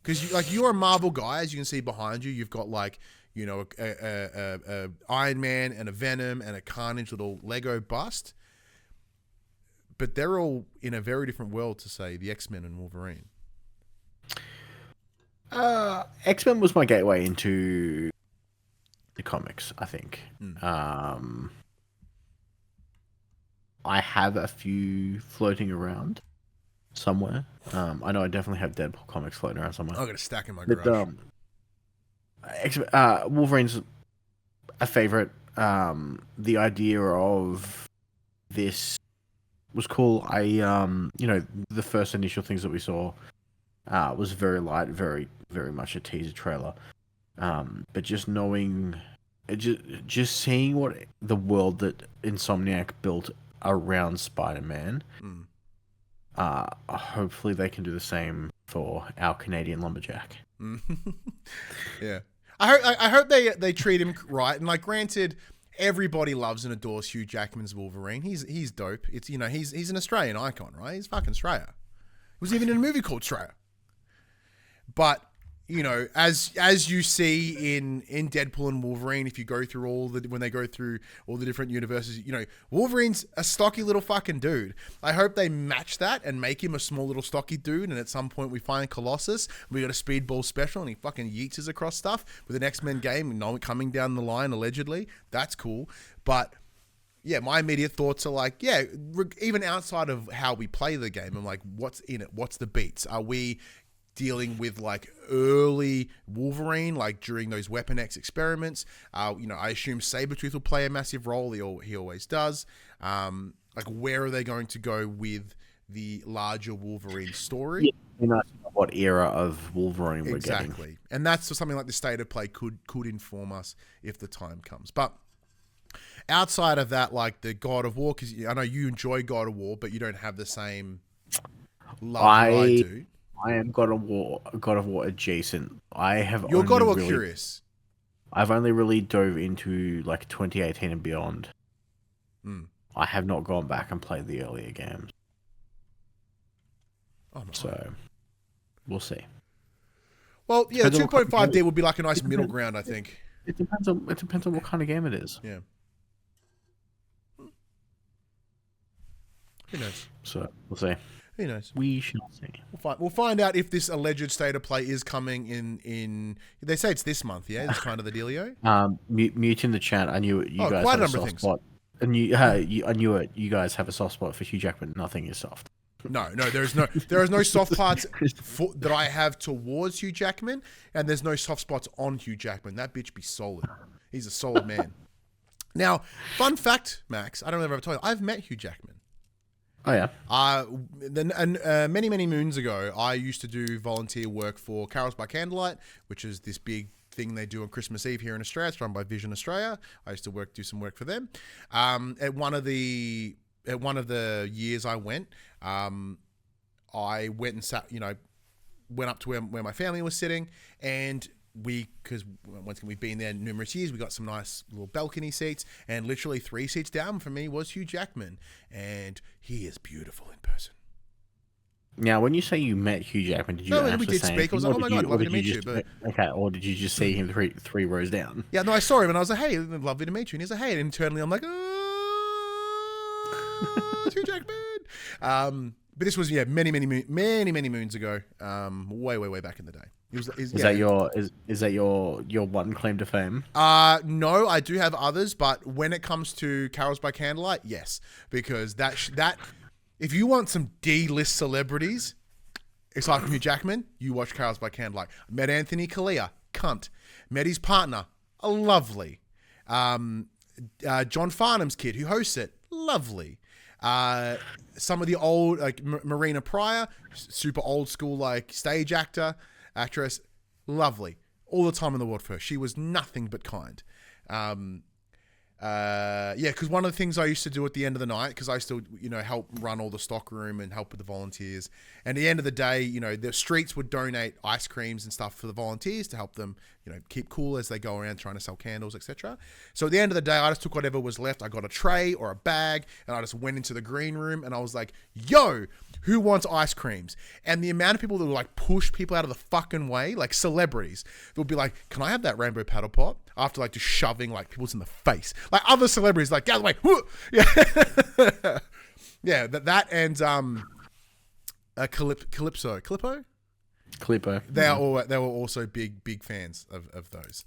Because you're a Marvel guy, as you can see behind you. You've got a Iron Man and a Venom and a Carnage little Lego bust. But they're all in a very different world to, say, the X-Men and Wolverine. X-Men was my gateway into the comics, I think. I have a few floating around somewhere. I know I definitely have Deadpool comics floating around somewhere. I've got a stack in my garage. Wolverine's a favorite. The idea of this was cool. The first initial things that we saw was very light, very, very much a teaser trailer. But just knowing, just seeing what the world that Insomniac built around Spider-Man, hopefully they can do the same for our Canadian lumberjack. Yeah. I hope they treat him right. And granted, everybody loves and adores Hugh Jackman's Wolverine. He's dope. It's he's an Australian icon, right? He's fucking Australia. He was even in a movie called Australia. But as you see in Deadpool and Wolverine, if you go through when they go through all the different universes, Wolverine's a stocky little fucking dude. I hope they match that and make him a small little stocky dude, and at some point we find Colossus, we got a speedball special, and he fucking yeets across stuff with an X-Men game coming down the line, allegedly. That's cool. But yeah, my immediate thoughts are even outside of how we play the game, I'm like, what's in it? What's the beats? Are we dealing with early Wolverine, during those Weapon X experiments? I assume Sabretooth will play a massive role. He always does. Where are they going to go with the larger Wolverine story? What era of Wolverine we're getting. Exactly. And that's something like the state of play could inform us if the time comes. But outside of that, the God of War, because I know you enjoy God of War, but you don't have the same love that I do. I am God of War adjacent. You're God of War curious. I've only really dove into 2018 and beyond. I have not gone back and played the earlier games. So we'll see. Well, yeah, the 2.5D would be a nice middle ground, I think. It depends on what kind of game it is. Yeah. Who knows? So we'll see. Who knows? We shall see. We'll find out if this alleged state of play is coming in. They say it's this month, yeah? It's kind of the dealio. Mute in the chat. I knew you guys quite have a a number of soft things. spot. I knew it. You guys have a soft spot for Hugh Jackman. Nothing is soft. No, there are no soft parts that I have towards Hugh Jackman, and there's no soft spots on Hugh Jackman. That bitch be solid. He's a solid man. Now, fun fact, Max, I don't know if I've ever told you, I've met Hugh Jackman. Oh, yeah. Many, many moons ago, I used to do volunteer work for Carols by Candlelight, which is this big thing they do on Christmas Eve here in Australia. It's run by Vision Australia. I used to do some work for them. At one of the years I went and sat, went up to where my family was sitting, and because once again we've been there numerous years, we got some nice little balcony seats, and literally 3 seats down from me was Hugh Jackman, and he is beautiful in person. Now, when you say you met Hugh Jackman, did you actually we did speak? I was like, oh my god, lovely to meet you. But okay, or did you just see him three rows down? Yeah, no, I saw him and I was like, hey, lovely to meet you. And he's like, hey, and internally I'm like, Hugh Jackman. But But this was many moons ago. Way back in the day. Is that your one claim to fame? No, I do have others, but when it comes to Carols by Candlelight, yes, because that if you want some D-list celebrities, it's like Hugh Jackman. You watch Carols by Candlelight. Met Anthony Kalia, cunt. Met his partner, a lovely. John Farnham's kid who hosts it, lovely. Some of the old, like Marina Pryor, super old school, like stage actress, lovely. All the time in the world for her. She was nothing but kind. Because one of the things I used to do at the end of the night, because I still, help run all the stock room and help with the volunteers. And at the end of the day, the streets would donate ice creams and stuff for the volunteers to help them, keep cool as they go around trying to sell candles, etc. So at the end of the day, I just took whatever was left. I got a tray or a bag and I just went into the green room and I was like, yo, who wants ice creams? And the amount of people that would like push people out of the fucking way, like celebrities, they'll be like, can I have that rainbow paddle pop? After like just shoving like people's in the face. Like other celebrities like, get out of the way. Whoo! Yeah. Yeah, that and Calippo? They were also big fans of those.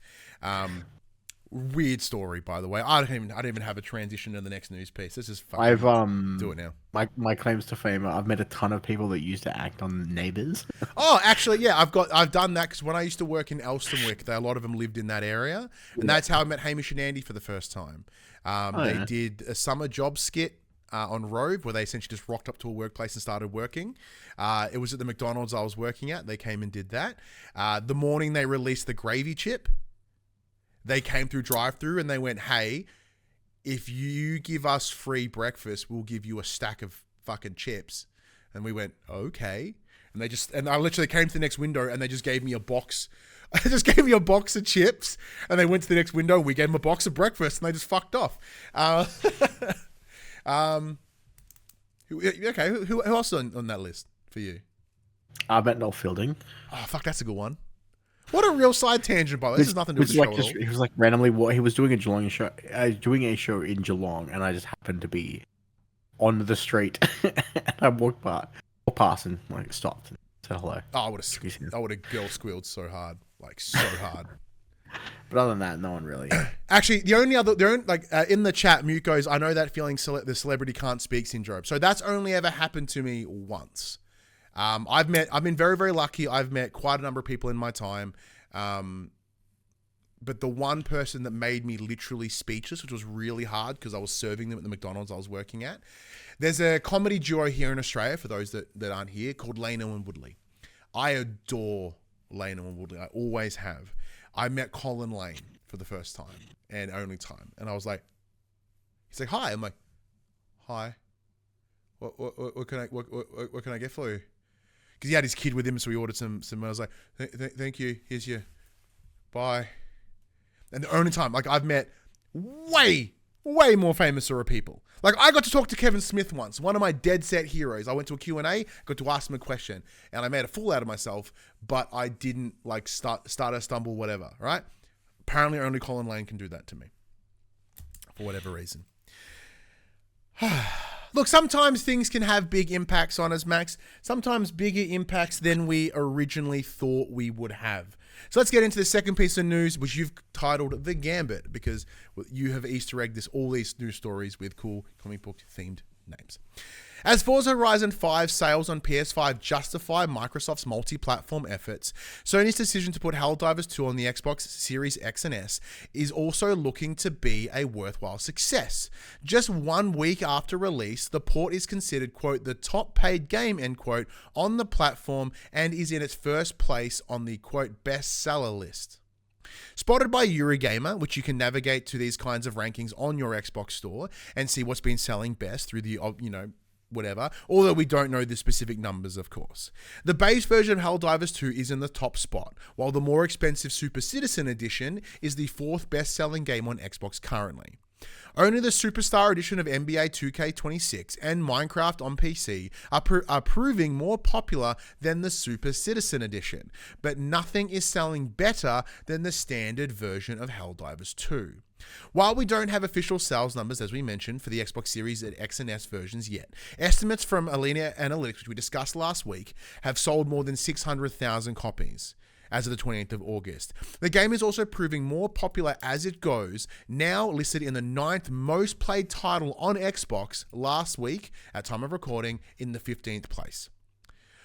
Weird story, by the way. I don't even have a transition to the next news piece. Let's just fucking do it now. My claims to fame. I've met a ton of people that used to act on Neighbours. Oh, actually, yeah, I've done that because when I used to work in Elstonwick, a lot of them lived in that area, and that's how I met Hamish and Andy for the first time. They did a summer job skit on Rove where they essentially just rocked up to a workplace and started working. It was at the McDonald's I was working at. They came and did that. The morning they released the gravy chip, they came through drive-through and they went, hey, if you give us free breakfast, we'll give you a stack of fucking chips. And we went, okay. And I literally came to the next window and they just gave me a box. They just gave me a box of chips and they went to the next window. We gave them a box of breakfast and they just fucked off. Who else on that list for you? I met Noel Fielding. Oh, fuck, that's a good one. What a real side tangent, by the way. This has nothing to do with the show at all. He was like randomly, he was doing a show in Geelong, and I just happened to be on the street, and I walked past and like stopped and said hello. Oh, I would have girl squealed so hard, like so hard. But other than that, no one really. Actually, in the chat, Mute goes, I know that feeling, the celebrity can't speak syndrome. So that's only ever happened to me once. I've been very, very lucky. I've met quite a number of people in my time. But the one person that made me literally speechless, which was really hard because I was serving them at the McDonald's I was working at. There's a comedy duo here in Australia, for those that aren't here, called Lano and Woodley. I adore Lano and Woodley. I always have. I met Colin Lane for the first time and only time. And I was like, he's like, hi. I'm like, hi. What can I get for you? Because he had his kid with him, so we ordered some. I was like, thank you. Here's your. Bye. And the only time, like, I've met way more famouser people. Like, I got to talk to Kevin Smith once, one of my dead set heroes. I went to a Q&A, got to ask him a question, and I made a fool out of myself, but I didn't, like, stutter, stumble, whatever, right? Apparently only Colin Lane can do that to me. For whatever reason. Look, sometimes things can have big impacts on us, Max. Sometimes bigger impacts than we originally thought we would have. So let's get into the second piece of news, which you've titled The Gambit, because you have Easter egged all these news stories with cool comic book themed names. As Forza Horizon 5 sales on PS5 justify Microsoft's multi-platform efforts, Sony's decision to put Helldivers 2 on the Xbox Series X and S is also looking to be a worthwhile success. Just 1 week after release, the port is considered, quote, the top paid game, end quote, on the platform and is in its first place on the, quote, bestseller list. Spotted by Eurogamer, which you can navigate to these kinds of rankings on your Xbox store and see what's been selling best through the, whatever, although we don't know the specific numbers, of course. The base version of Helldivers 2 is in the top spot, while the more expensive Super Citizen Edition is the 4th best-selling game on Xbox currently. Only the Superstar Edition of NBA 2K26 and Minecraft on PC are proving more popular than the Super Citizen Edition, but nothing is selling better than the standard version of Helldivers 2. While we don't have official sales numbers, as we mentioned, for the Xbox Series X and S versions yet, estimates from Alenia Analytics, which we discussed last week, have sold more than 600,000 copies as of the 28th of August. The game is also proving more popular as it goes, now listed in the 9th most played title on Xbox last week, at time of recording, in the 15th place.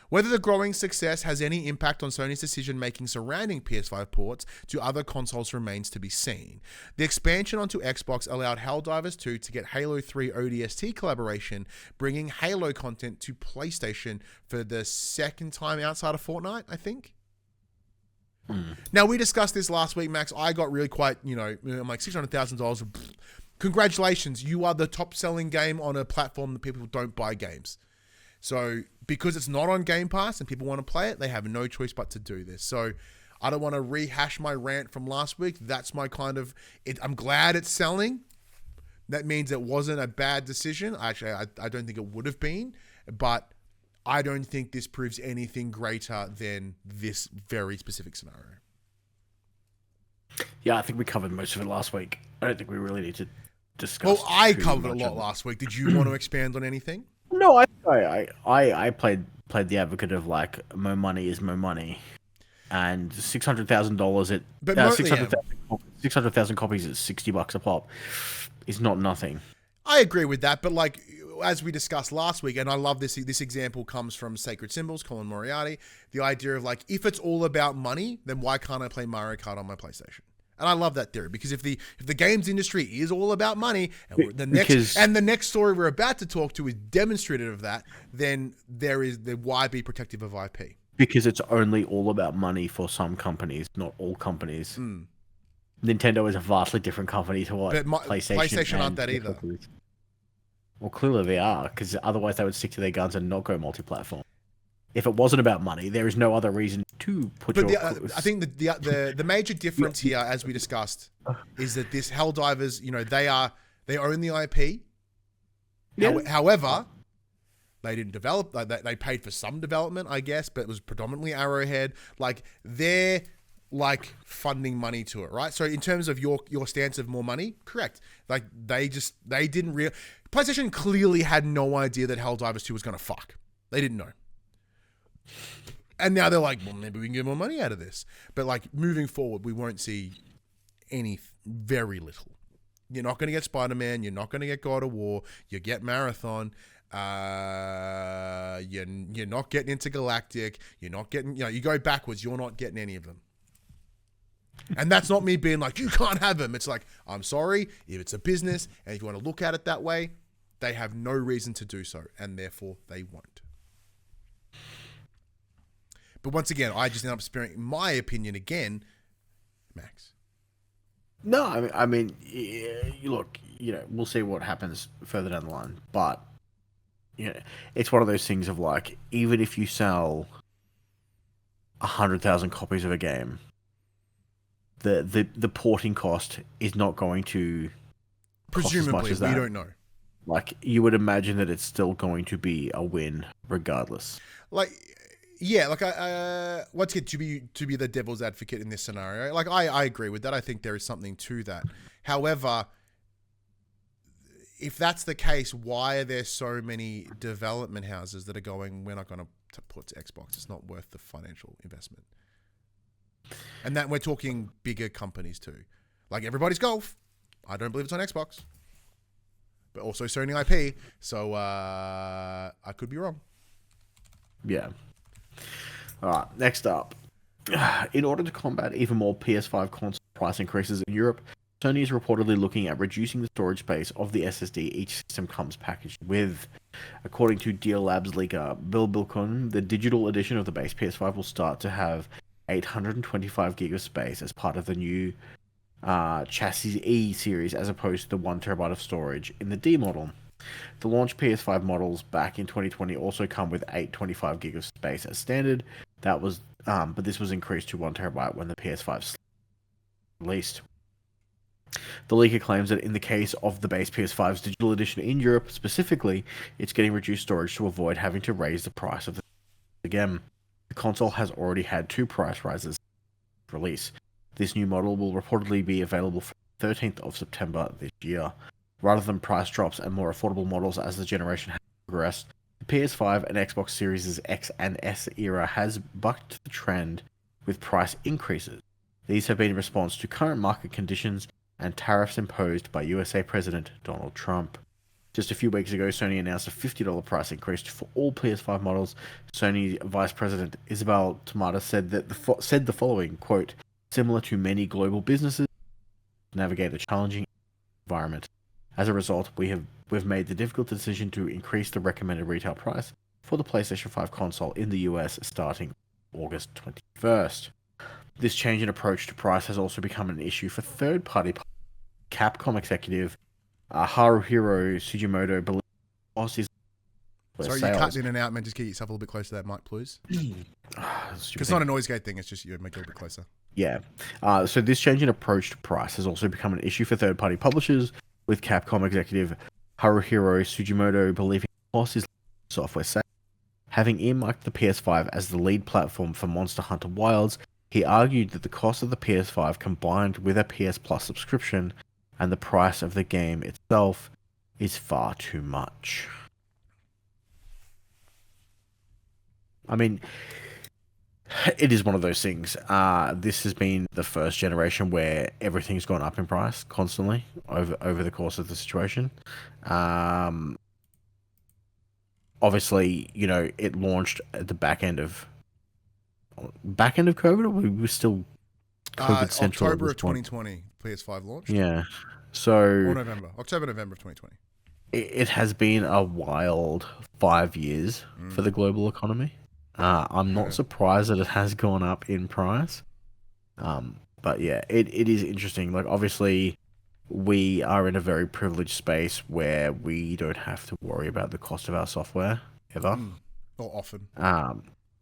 Whether the growing success has any impact on Sony's decision-making surrounding PS5 ports to other consoles remains to be seen. The expansion onto Xbox allowed Helldivers 2 to get Halo 3 ODST collaboration, bringing Halo content to PlayStation for the second time outside of Fortnite, I think. Now, we discussed this last week, Max. I got really quite, I'm like $600,000. Congratulations. You are the top selling game on a platform that people don't buy games. So because it's not on Game Pass and people want to play it, they have no choice but to do this. So I don't want to rehash my rant from last week. That's my kind of, I'm glad it's selling. That means it wasn't a bad decision. Actually, I don't think it would have been, but I don't think this proves anything greater than this very specific scenario. Yeah, I think we covered most of it last week. I don't think we really need to discuss. Well, I covered a lot last week. Did you want to expand on anything? No, I played the advocate of like more money is more money, and $600,000 at 600,000 copies at $60 a pop is not nothing. I agree with that, but like, as we discussed last week, and I love this example comes from Sacred Symbols, Colin Moriarty, the idea of like, if it's all about money, then why can't I play Mario Kart on my PlayStation? And I love that theory, because if the games industry is all about money, and the next story we're about to talk to is demonstrative of that, then why be protective of IP? Because it's only all about money for some companies, not all companies. Nintendo is a vastly different company to what PlayStation aren't that either. Well, clearly they are, because otherwise they would stick to their guns and not go multi-platform. If it wasn't about money, there is no other reason to put I think the major difference here, as we discussed, is that this Helldivers, they own the IP. Yeah. However, they didn't develop. They paid for some development, I guess, but it was predominantly Arrowhead. Like, they're like funding money to it, right? So in terms of your stance of more money, correct. Like, they didn't PlayStation clearly had no idea that Helldivers 2 was going to fuck. They didn't know. And now they're like, well, maybe we can get more money out of this. But like, moving forward, we won't see very little. You're not going to get Spider-Man. You're not going to get God of War. You get Marathon. You're not getting Intergalactic. You're not getting, you go backwards. You're not getting any of them. And that's not me being like, you can't have them. It's like, I'm sorry, if it's a business and if you want to look at it that way, they have no reason to do so, and therefore they won't. But once again, I just end up sparing my opinion again, Max. No, I mean, look, we'll see what happens further down the line, but it's one of those things of like, even if you sell 100,000 copies of a game, the porting cost is not going to presumably cost as much as that. We don't know. Like, you would imagine that it's still going to be a win regardless. Like, yeah, like once again, to be the devil's advocate in this scenario, like I agree with that. I think there is something to that. However, if that's the case, why are there so many development houses that are going, we're not going to put to Xbox? It's not worth the financial investment. And that we're talking bigger companies too. Like Everybody's Golf. I don't believe it's on Xbox. But also Sony IP. So I could be wrong. Yeah. All right, next up. In order to combat even more PS5 console price increases in Europe, Sony is reportedly looking at reducing the storage space of the SSD each system comes packaged with. According to Deal Labs leaker Bill Bilkon, the digital edition of the base PS5 will start to have 825 gig of space as part of the new chassis E series, as opposed to the 1 terabyte of storage in the D model. The launch PS5 models back in 2020 also come with 825 gig of space as standard. That was, but this was increased to 1 terabyte when the PS5 Slim released. The leaker claims that in the case of the base PS5's digital edition in Europe specifically, it's getting reduced storage to avoid having to raise the price of the again. The console has already had 2 price rises release. This new model will reportedly be available from the 13th of September this year. Rather than price drops and more affordable models as the generation has progressed, the PS5 and Xbox Series X and S era has bucked the trend with price increases. These have been in response to current market conditions and tariffs imposed by USA President Donald Trump. Just a few weeks ago, Sony announced a $50 price increase for all PS5 models. Sony Vice President Isabel Tomata said the following, quote, "Similar to many global businesses, navigate a challenging environment. As a result, we've made the difficult decision to increase the recommended retail price for the PlayStation 5 console in the US starting August 21st. This change in approach to price has also become an issue for third-party Capcom executive Haruhiro Sugimoto believes cost is Sorry, you cut in and out, man. Just get yourself a little bit closer to that mic, please. Because it's not a noise gate thing. It's just you make it a little bit closer. Yeah. So this change in approach to price has also become an issue for third-party publishers, with Capcom executive Haruhiro Sugimoto believing cost is software sales. Having earmarked the PS5 as the lead platform for Monster Hunter Wilds, he argued that the cost of the PS5 combined with a PS Plus subscription and the price of the game itself is far too much. I mean, it is one of those things. This has been the first generation where everything's gone up in price constantly over the course of the situation. Obviously, you know, it launched at the back end of COVID, or we were still COVID central. October of 2020, PS5 launched. Yeah. So Or November, of 2020. It has been a wild 5 years for the global economy. I'm not surprised that it has gone up in price. But yeah, it is interesting. Like, obviously, we are in a very privileged space where we don't have to worry about the cost of our software ever. Or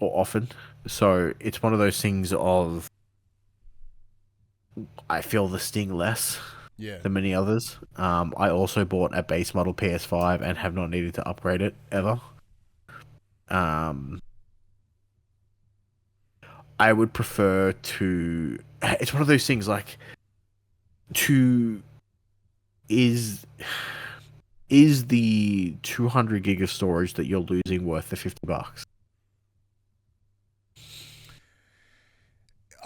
often. So it's one of those things of, I feel the sting less than many others. I also bought a base model PS5 and have not needed to upgrade it ever. I would prefer to... It's one of those things, like, is the 200 gig of storage that you're losing worth the $50?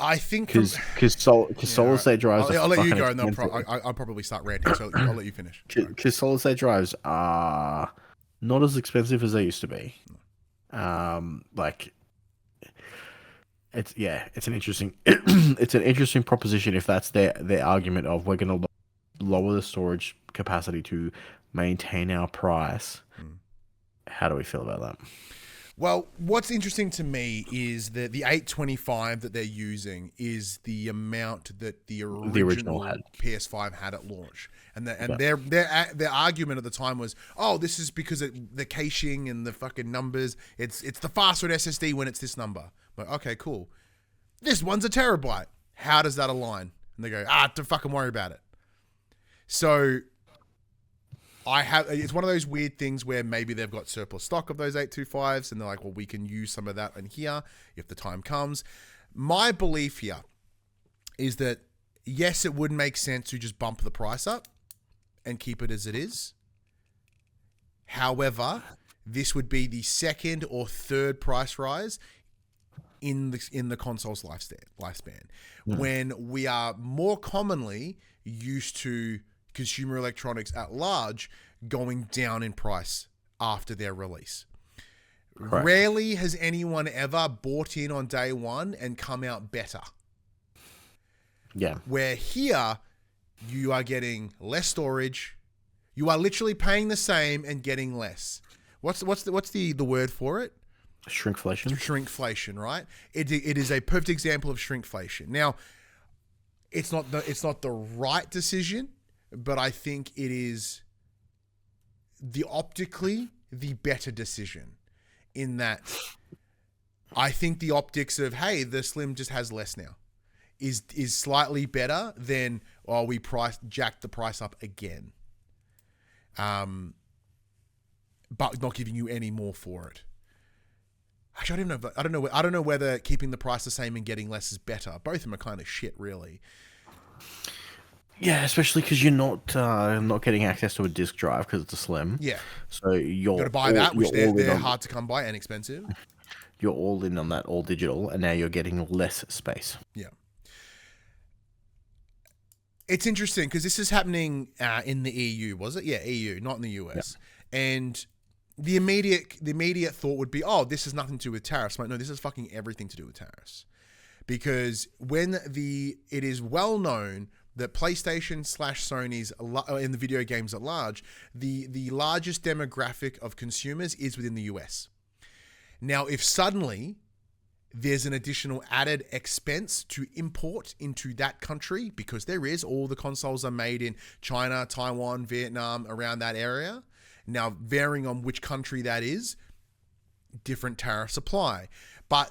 I think because solid state drives. I'll let you go, and I'll probably start ranting. So I'll let you finish. Because solid state drives are not as expensive as they used to be. Like, it's an interesting it's an interesting proposition if that's their argument of we're going to lower the storage capacity to maintain our price. How do we feel about that? Well, what's interesting to me is that the 825 that they're using is the amount that the original PS5 had at launch, and their argument at the time was, oh, this is because the caching and the fucking numbers. It's the faster SSD when it's this number. But okay, cool. This one's a terabyte. How does that align? And they go, don't fucking worry about it. So it's one of those weird things where maybe they've got surplus stock of those 825s and they're like, well, we can use some of that in here if the time comes. My belief here is that, yes, it would make sense to just bump the price up and keep it as it is. However, this would be the second or third price rise in the console's lifespan, when we are more commonly used to consumer electronics at large going down in price after their release. Correct. Rarely has anyone ever bought in on day one and come out better. Yeah. Where here, you are getting less storage. You are literally paying the same and getting less. What's the word for it? Shrinkflation. Shrinkflation, right? It is a perfect example of shrinkflation. Now, it's not the right decision, but I think it is optically the better decision, in that I think the optics of, hey, the Slim just has less now. is slightly better than, oh, we jacked the price up again. But not giving you any more for it. Actually, I don't know whether keeping the price the same and getting less is better. Both of them are kind of shit, really. Yeah, especially because you're not getting access to a disc drive because it's a Slim. Yeah. So you've got to buy that, which they're hard to come by and expensive. You're all in on that all digital, and now you're getting less space. Yeah. It's interesting because this is happening in the EU, was it? Yeah, EU, not in the US. Yeah. And the immediate thought would be, oh, this has nothing to do with tariffs. Like, no, this is fucking everything to do with tariffs. Because it is well known that PlayStation / Sony's in the video games at large, the largest demographic of consumers is within the US. Now, if suddenly there's an additional added expense to import into that country, because there is, all the consoles are made in China, Taiwan, Vietnam, around that area. Now, varying on which country that is, different tariffs apply. But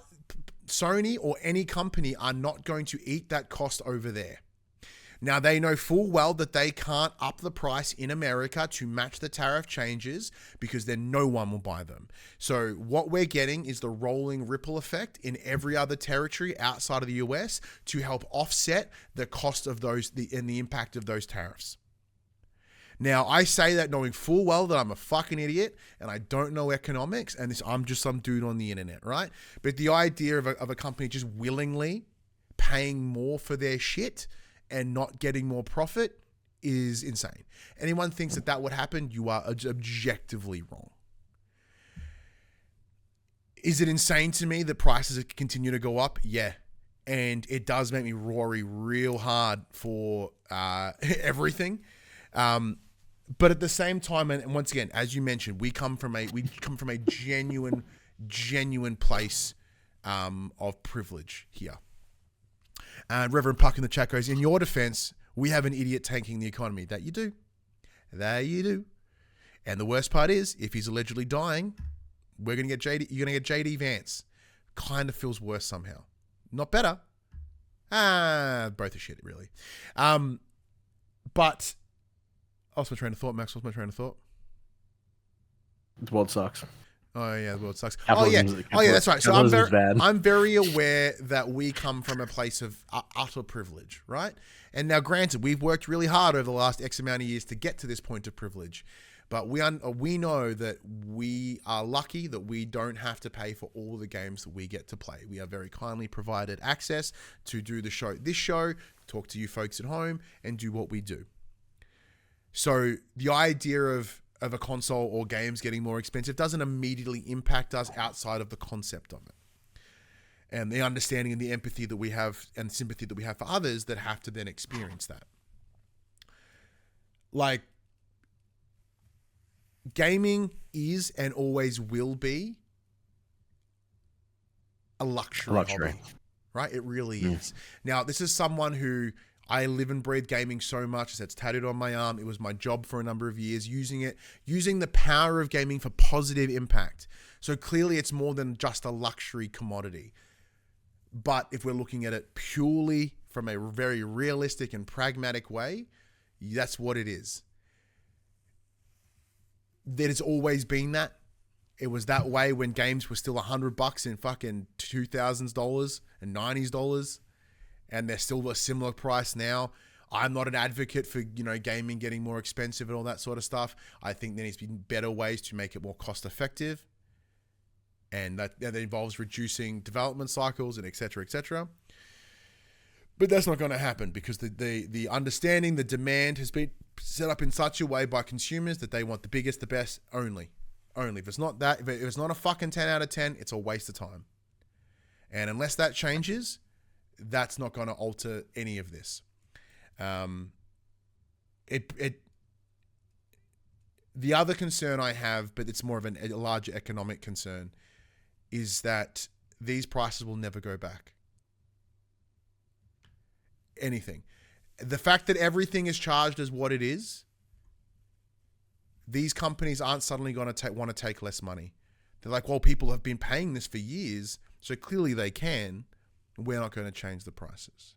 Sony or any company are not going to eat that cost over there. Now, they know full well that they can't up the price in America to match the tariff changes because then no one will buy them. So what we're getting is the rolling ripple effect in every other territory outside of the US to help offset the cost of and the impact of those tariffs. Now, I say that knowing full well that I'm a fucking idiot and I don't know economics, and I'm just some dude on the internet, right? But the idea of a company just willingly paying more for their shit and not getting more profit is insane. Anyone thinks that would happen, you are objectively wrong. Is it insane to me that prices continue to go up? Yeah. And it does make me rory real hard for everything. But at the same time, and once again, as you mentioned, we come from a genuine place of privilege here. And Reverend Puck in the chat goes, in your defense, we have an idiot tanking the economy. That you do. That you do. And the worst part is, if he's allegedly dying, you're going to get JD Vance. Kind of feels worse somehow. Not better. Both are shit, really. But I lost my train of thought, Max. What's my train of thought? The world sucks. Oh yeah, the world sucks. Capitalism, That's right. So I'm very aware that we come from a place of utter privilege, right? And now, granted, we've worked really hard over the last X amount of years to get to this point of privilege, but we know that we are lucky that we don't have to pay for all the games that we get to play. We are very kindly provided access to do this show, talk to you folks at home, and do what we do. So the idea of a console or games getting more expensive doesn't immediately impact us outside of the concept of it. And the understanding and the empathy that we have and sympathy that we have for others that have to then experience that. Like, gaming is and always will be a luxury hobby, right? It really is. Now, this is someone who I live and breathe gaming so much. It's tattooed on my arm. It was my job for a number of years, using the power of gaming for positive impact. So clearly it's more than just a luxury commodity. But if we're looking at it purely from a very realistic and pragmatic way, that's what it is. There's always been that. It was that way when games were still $100 in fucking $2000s and $90s. And they're still a similar price now. I'm not an advocate for, gaming getting more expensive and all that sort of stuff. I think there needs to be better ways to make it more cost effective. And that involves reducing development cycles and et cetera, et cetera. But that's not going to happen because the understanding, the demand has been set up in such a way by consumers that they want the biggest, the best only. If it's not that, if it's not a fucking 10 out of 10, it's a waste of time. And unless that changes, that's not going to alter any of this. The other concern I have, but it's more of a larger economic concern, is that these prices will never go back. Anything. The fact that everything is charged as what it is, these companies aren't suddenly going to want to take less money. They're like, well, people have been paying this for years, so clearly they can. We're not going to change the prices.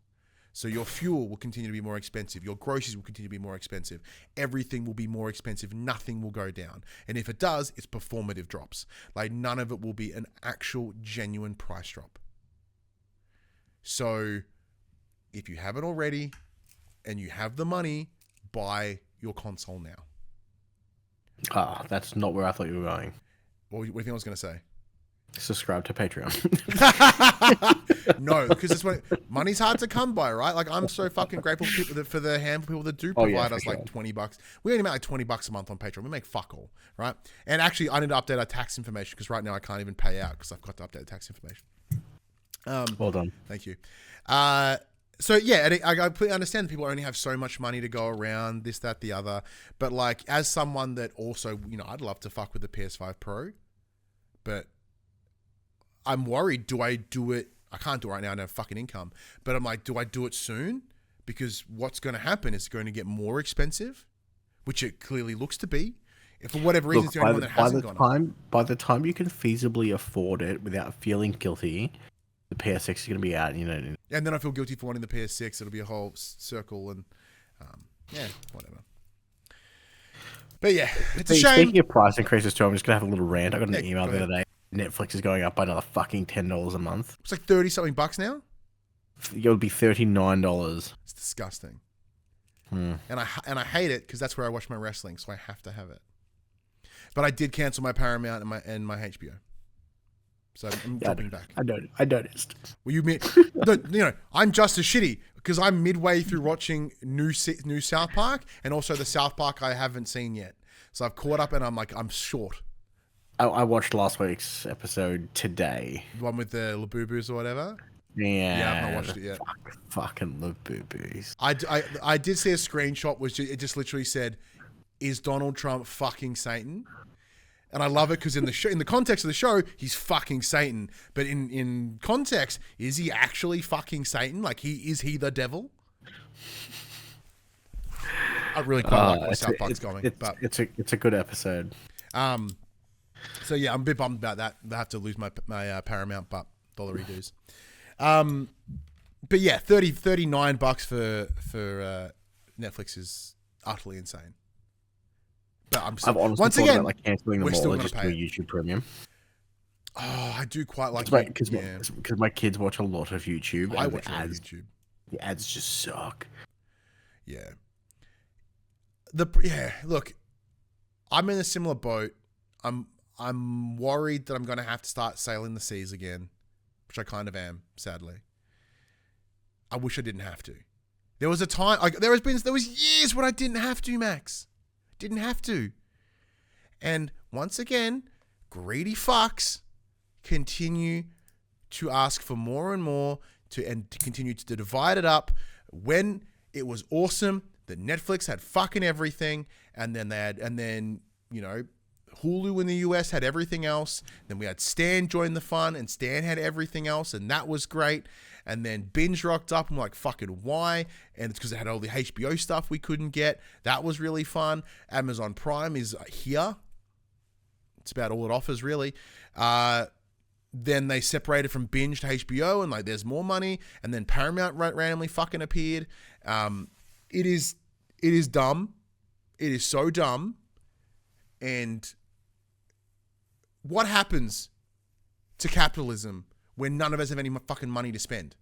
So your fuel will continue to be more expensive. Your groceries will continue to be more expensive. Everything will be more expensive. Nothing will go down. And if it does, it's performative drops. Like none of it will be an actual genuine price drop. So if you haven't already and you have the money, buy your console now. That's not where I thought you were going. What do you think I was going to say? Subscribe to Patreon. No, because it's when money's hard to come by, right? Like I'm so fucking grateful for the handful of people that do provide us like $20. We only make like $20 a month on Patreon. We make fuck all, right? And actually, I need to update our tax information because right now I can't even pay out because I've got to update the tax information. Well done. Thank you. So yeah, and I completely understand that people only have so much money to go around, this, that, the other. But like, as someone that also, I'd love to fuck with the PS5 Pro, but I'm worried. Do I do it? I can't do it right now. I don't have fucking income. But I'm like, do I do it soon? Because what's going to happen is it's going to get more expensive, which it clearly looks to be. If for whatever reason, it's the only one that hasn't gone up. By the time you can feasibly afford it without feeling guilty, the PS6 is going to be out. And then I feel guilty for wanting the PS6. It'll be a whole circle and yeah, whatever. But yeah, it's a shame. Speaking of price increases too, I'm just going to have a little rant. I got an email the other day. Netflix is going up by another fucking $10 a month. It's like 30 something bucks now. It would be $39. It's disgusting. And I hate it because that's where I watch my wrestling, so I have to have it. But I did cancel my Paramount and my HBO, so I'm dropping back. I noticed. Well, I'm just as shitty because I'm midway through watching new South Park and also the South Park I haven't seen yet. So I've caught up and I'm short. I watched last week's episode today. The one with the Labubu's or whatever? Yeah, I've not watched it yet. Fucking Labubu's. I did see a screenshot, it just literally said, is Donald Trump fucking Satan? And I love it because in the context of the show, he's fucking Satan. But in context, is he actually fucking Satan? Like, is he the devil? I really quite like where South Park's going. It's a good episode. So yeah, I'm a bit bummed about that. I have to lose my Paramount, but $1 dues. But yeah, $39 for Netflix is utterly insane. But I've honestly once thought again, about going cancelling them all and just pay doing YouTube Premium. Oh, I do quite like it because my kids watch a lot of YouTube. I watch a lot of YouTube. The ads just suck. Yeah. Look, I'm in a similar boat. I'm worried that I'm going to have to start sailing the seas again, which I kind of am, sadly. I wish I didn't have to. There was a time, there was years when I didn't have to, Max. Didn't have to. And once again, greedy fucks continue to ask for more and more and to continue to divide it up when it was awesome that Netflix had fucking everything and then Hulu in the US had everything else. Then we had Stan join the fun and Stan had everything else and that was great. And then Binge rocked up and we're like, fucking why? And it's because it had all the HBO stuff we couldn't get. That was really fun. Amazon Prime is here. It's about all it offers, really. Then they separated from Binge to HBO and like there's more money. And then Paramount randomly fucking appeared. It is dumb. It is so dumb. And what happens to capitalism when none of us have any fucking money to spend?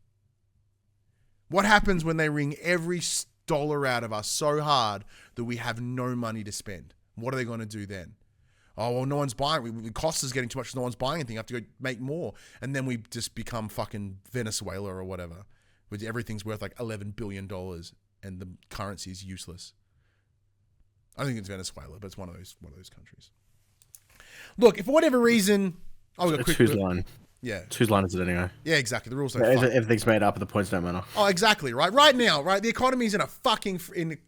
What happens when they wring every dollar out of us so hard that we have no money to spend? What are they going to do then? Oh, well, no one's buying. The cost is getting too much. No one's buying anything. I have to go make more. And then we just become fucking Venezuela or whatever, where everything's worth like $11 billion and the currency is useless. I think it's Venezuela, but it's one of those countries. Look, if for whatever reason, it's whose line? Yeah, it's whose line is it anyway? Yeah, exactly. The rules don't. Everything's made up, and the points don't matter. Oh, exactly. Right now, the economy's in a fucking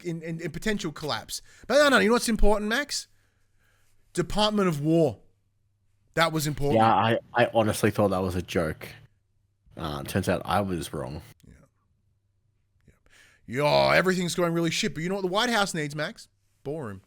in potential collapse. But no. You know what's important, Max? Department of War. That was important. Yeah, I honestly thought that was a joke. Turns out I was wrong. Yeah, everything's going really shit. But you know what the White House needs, Max? Ballroom.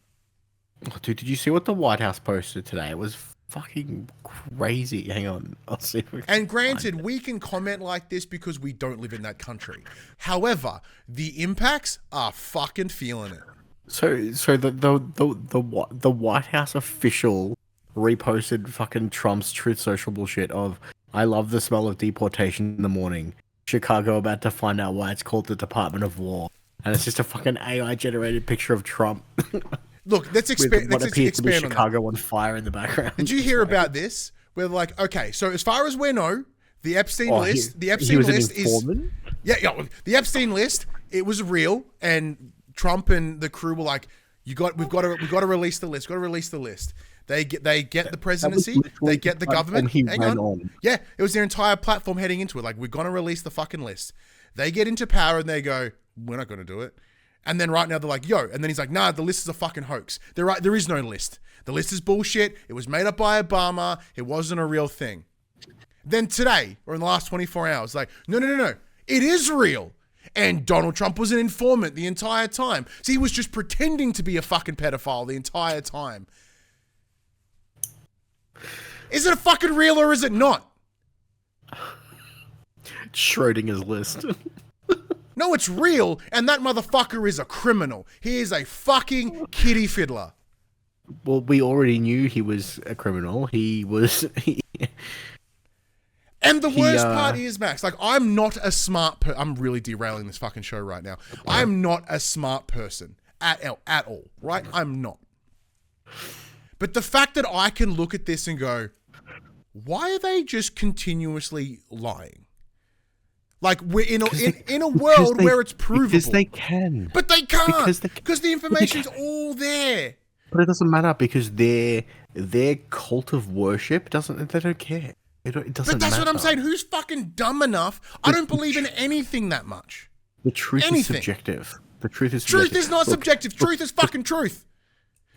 Oh, dude, did you see what the White House posted today? It was fucking crazy. Hang on, I'll see if we can And find granted, it. we can comment like this because we don't live in that country. However, the impacts are fucking feeling it. So the White House official reposted fucking Trump's Truth Social bullshit of "I love the smell of deportation in the morning. Chicago about to find out why it's called the Department of War." And it's just a fucking AI generated picture of Trump Look, let's with expand. what Let's appears to be expand on that. Chicago on fire in the background. Did you hear about this? We're like, okay, so as far as we know, the Epstein Oh, list, the he Epstein was an list is informant? yeah, the Epstein list. It was real, and Trump and the crew were like, we've got to release the list. Got to release the list. They get the presidency, literally they get the the government. platform he Hang ran on. on. Yeah, it was their entire platform heading into it. Like, we're gonna release the fucking list. They get into power and they go, we're not gonna do it. And then right now they're like, yo. And then he's like, nah, the list is a fucking hoax. They're right. There is no list. The list is bullshit. It was made up by Obama. It wasn't a real thing. Then today, or in the last 24 hours, like, no. It is real. And Donald Trump was an informant the entire time. So he was just pretending to be a fucking pedophile the entire time. Is it fucking real or is it not? Schrodinger's list. No, it's real, and that motherfucker is a criminal. He is a fucking kitty fiddler. Well, we already knew he was a criminal. He was. And the worst part is, Max, like, I'm not a smart I'm really derailing this fucking show right now. I'm not a smart person at all, right? I'm not. But the fact that I can look at this and go, why are they just continuously lying? Like, we're in a world where it's provable. Because they can. But they can't. Because Because the information's all there. But it doesn't matter because their cult of worship they don't care. It doesn't matter. But that's what I'm saying. Who's fucking dumb enough? I don't believe in anything that much. The truth is Anything. subjective. The truth is Truth subjective. is not subjective. Truth is fucking truth.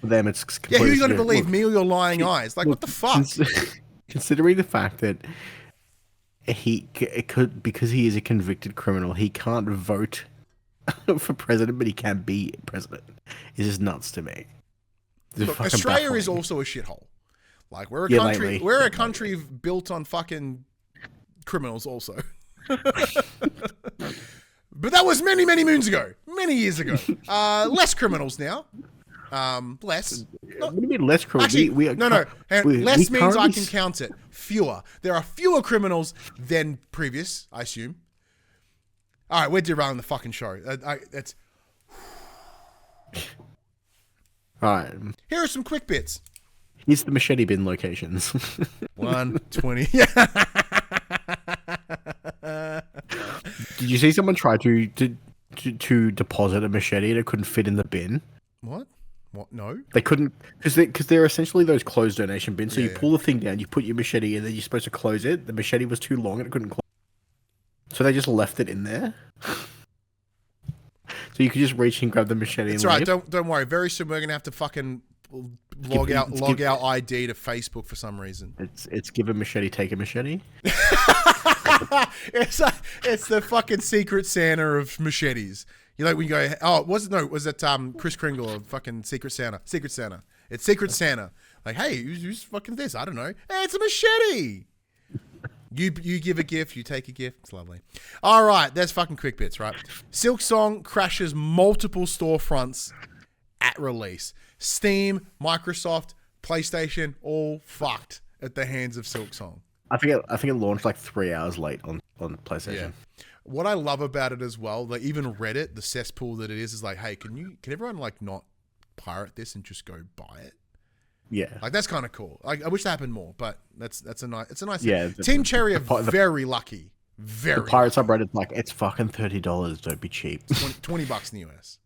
For them, it's Yeah, completely who are you going to subjective. believe, me or your lying eyes? Like, what the fuck? Considering the fact that because he is a convicted criminal, he can't vote for president, but he can be president. It's just nuts to me. Look, Australia is also a shithole. Like, we're a Yeah, country. lately. We're a country built on fucking criminals, also. But that was many, many moons ago, many years ago. Less criminals now. Less. What do you mean less criminal? Actually, no. Less means I can currently- count it. Fewer. There are fewer criminals than previous, I assume. All right, we're derailing the fucking show. That's. All right. Here are some quick bits. Here's the machete bin locations. 120. Did you see someone try to deposit a machete and it couldn't fit in the bin? What? No. They couldn't because they're essentially those closed donation bins. So you Yeah. pull the thing down, you put your machete, and then you're supposed to close it. The machete was too long and it couldn't close. So they just left it in there. So you could just reach and grab the machete. It's and right. leave. Don't worry. Very soon we're gonna have to fucking log our ID to Facebook for some reason. It's give a machete, take a machete. It's the fucking secret Santa of machetes. You know when you go, oh, was it Chris Kringle or fucking Secret Santa? Secret Santa. It's Secret Santa. Like, hey, who's fucking this? I don't know. Hey, it's a machete. You give a gift, you take a gift. It's lovely. All right, there's fucking quick bits, right? Silksong crashes multiple storefronts at release. Steam, Microsoft, PlayStation, all fucked at the hands of Silksong. I think it launched like 3 hours late on PlayStation. Yeah. What I love about it as well, like even Reddit, the cesspool that it is like, hey, can everyone like not pirate this and just go buy it? Yeah. Like that's kind of cool. Like I wish that happened more, but it's a nice Yeah, thing. Team Cherry are very lucky. Very The pirate subreddit's like, it's fucking $30. Don't be cheap. $20 in the US.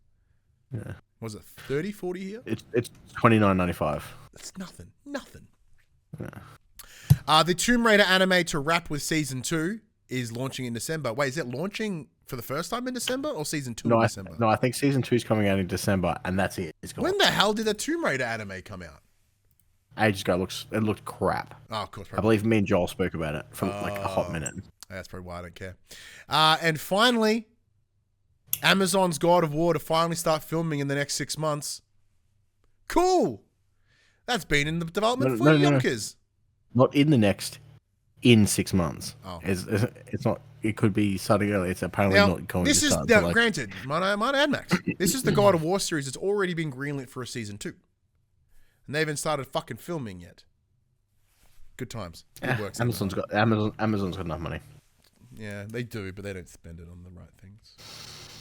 Yeah. Was it 30, 40 here? It's $29.95. That's nothing. Yeah. The Tomb Raider anime to wrap with season 2 is launching in December. Wait, is it launching for the first time in December or season 2 in December? No, I think season 2 is coming out in December, and that's it. It's gone. When the hell did the Tomb Raider anime come out? Ages ago, it looked crap. Oh, of course. I believe me and Joel spoke about it for like a hot minute. That's probably why I don't care. And finally, Amazon's God of War to finally start filming in the next 6 months. Cool. That's been in the development for No. yonkers. Not in 6 months. Oh. It's not. It could be starting early. It's apparently Now, not going this to is start. now, until, like, granted, might add, Max. This is the God of War series that's already been greenlit for a season 2, and they haven't started fucking filming yet. Good times. Good work. Amazon's got enough money. Yeah, they do, but they don't spend it on the right things.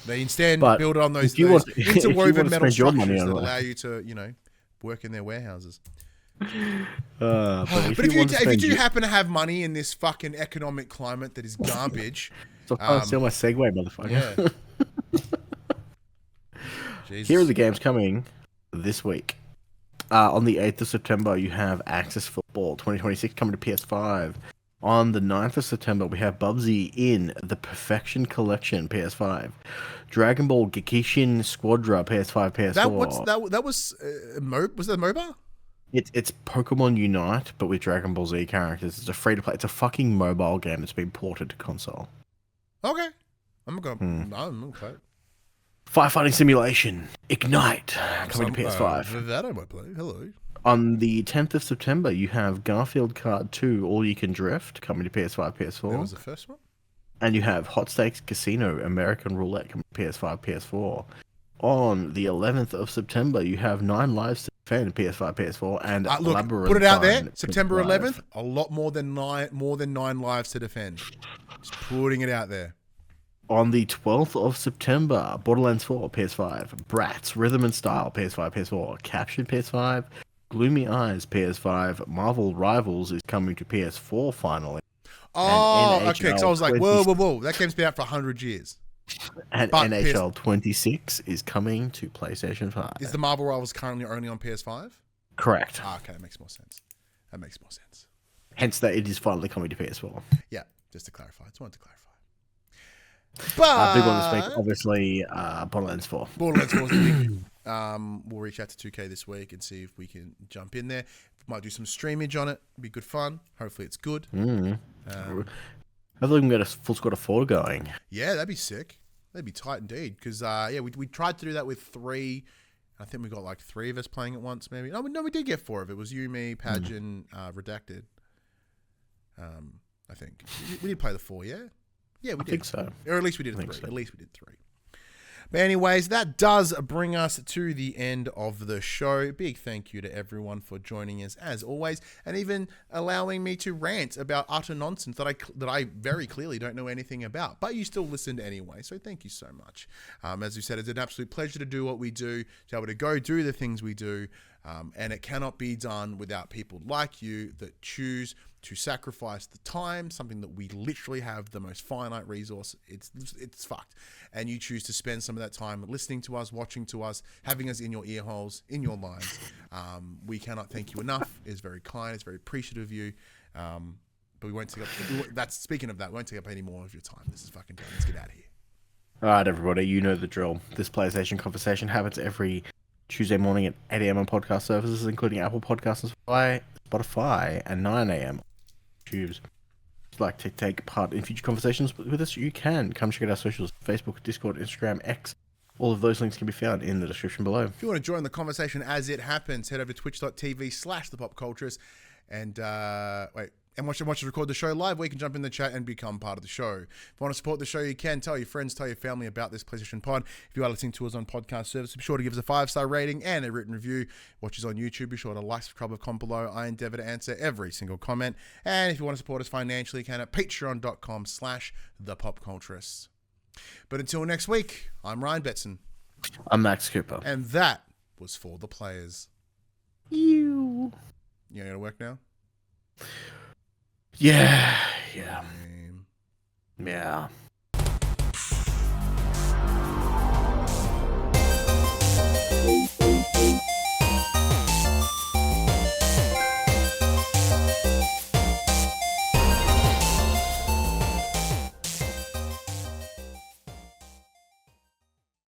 They instead But build it on those if you want interwoven to metal spend your structures money that on allow you to, work in their warehouses. But But if you do happen to have money in this fucking economic climate that is garbage, Stop trying to steal my segue, motherfucker. yeah. Jesus. Here are the games coming this week. On the 8th of September, you have Access Football 2026 coming to PS5. On the 9th of September, we have Bubsy in the Perfection Collection PS5. Dragon Ball Gekishin Squadra PS5, PS4. That was that MOBA? It's Pokemon Unite, but with Dragon Ball Z characters. It's a free to play. It's a fucking mobile game that's been ported to console. Okay, I'm gonna play it. Firefighting Simulation Ignite coming to PS5. That I might play. Hello. On the 10th of September, you have Garfield Kart 2 All You Can Drift coming to PS5, PS4. That was the first one. And you have Hot Stakes Casino American Roulette coming to PS5, PS4. On the 11th of September, you have 9 Lives to Defend PS5, PS4, and Look, Labyrinth put it out there. Line, September PS5. 11th, a lot more than 9 lives to defend. Just putting it out there. On the 12th of September, Borderlands 4 PS5, Bratz Rhythm and Style PS5, PS4, Captured PS5, Gloomy Eyes PS5, Marvel Rivals is coming to PS4 finally. Oh, And okay. So I was like, whoa. That game's been out for 100 years. And But NHL 26 is coming to PlayStation 5. Is the Marvel Rivals currently only on PS5? Correct. Okay, that makes more sense. Hence that it is finally coming to PS4. Yeah, just to clarify. Just wanted to clarify. But Big one this week, obviously, Borderlands 4. Borderlands 4 is the big. We'll reach out to 2K this week and see if we can jump in there. Might do some streamage on it. Be good fun. Hopefully it's good. Hopefully we can get a full squad of 4 going. Yeah, that'd be sick. That'd be tight indeed. Because we tried to do that with 3. I think we got like 3 of us playing at once. Maybe no, we did get 4 of it. It was you, me, Padgen, Redacted. I think we did play the 4. Yeah. Yeah, we did. I think so. Or at least we did 3. So. At least we did 3. But anyways, that does bring us to the end of the show. Big thank you to everyone for joining us as always, and even allowing me to rant about utter nonsense that I very clearly don't know anything about. But you still listened anyway, so thank you so much. As we said, it's an absolute pleasure to do what we do, to be able to go do the things we do, and it cannot be done without people like you that choose to sacrifice the time, something that we literally have the most finite resource. It's fucked. And you choose to spend some of that time listening to us, watching to us, having us in your ear holes, in your minds. We cannot thank you enough. It's very kind. It's very appreciative of you. But we won't take up, speaking of that, we won't take up any more of your time. This is fucking done. Let's get out of here. All right, everybody, you know the drill. This PlayStation conversation happens every Tuesday morning at 8 a.m. on podcast services, including Apple Podcasts and Spotify, and 9 a.m. Tubes. If you'd like to take part in future conversations with us, you can come check out our socials: Facebook, Discord, Instagram, X. All of those links can be found in the description below. If you want to join the conversation as it happens, head over to twitch.tv/thepopculturist and watch us record the show live, where you can jump in the chat and become part of the show. If you want to support the show, you can tell your friends, tell your family about this PlayStation Pod. If you are listening to us on podcast service, be sure to give us a 5-star rating and a written review. Watch us on YouTube, be sure to like, subscribe, or comment below. I endeavor to answer every single comment. And if you want to support us financially, you can at patreon.com/thepopculturist. But until next week, I'm Ryan Betson. I'm Max Cooper. And that was For the Players. You gotta work now? Yeah. Yeah. Yeah.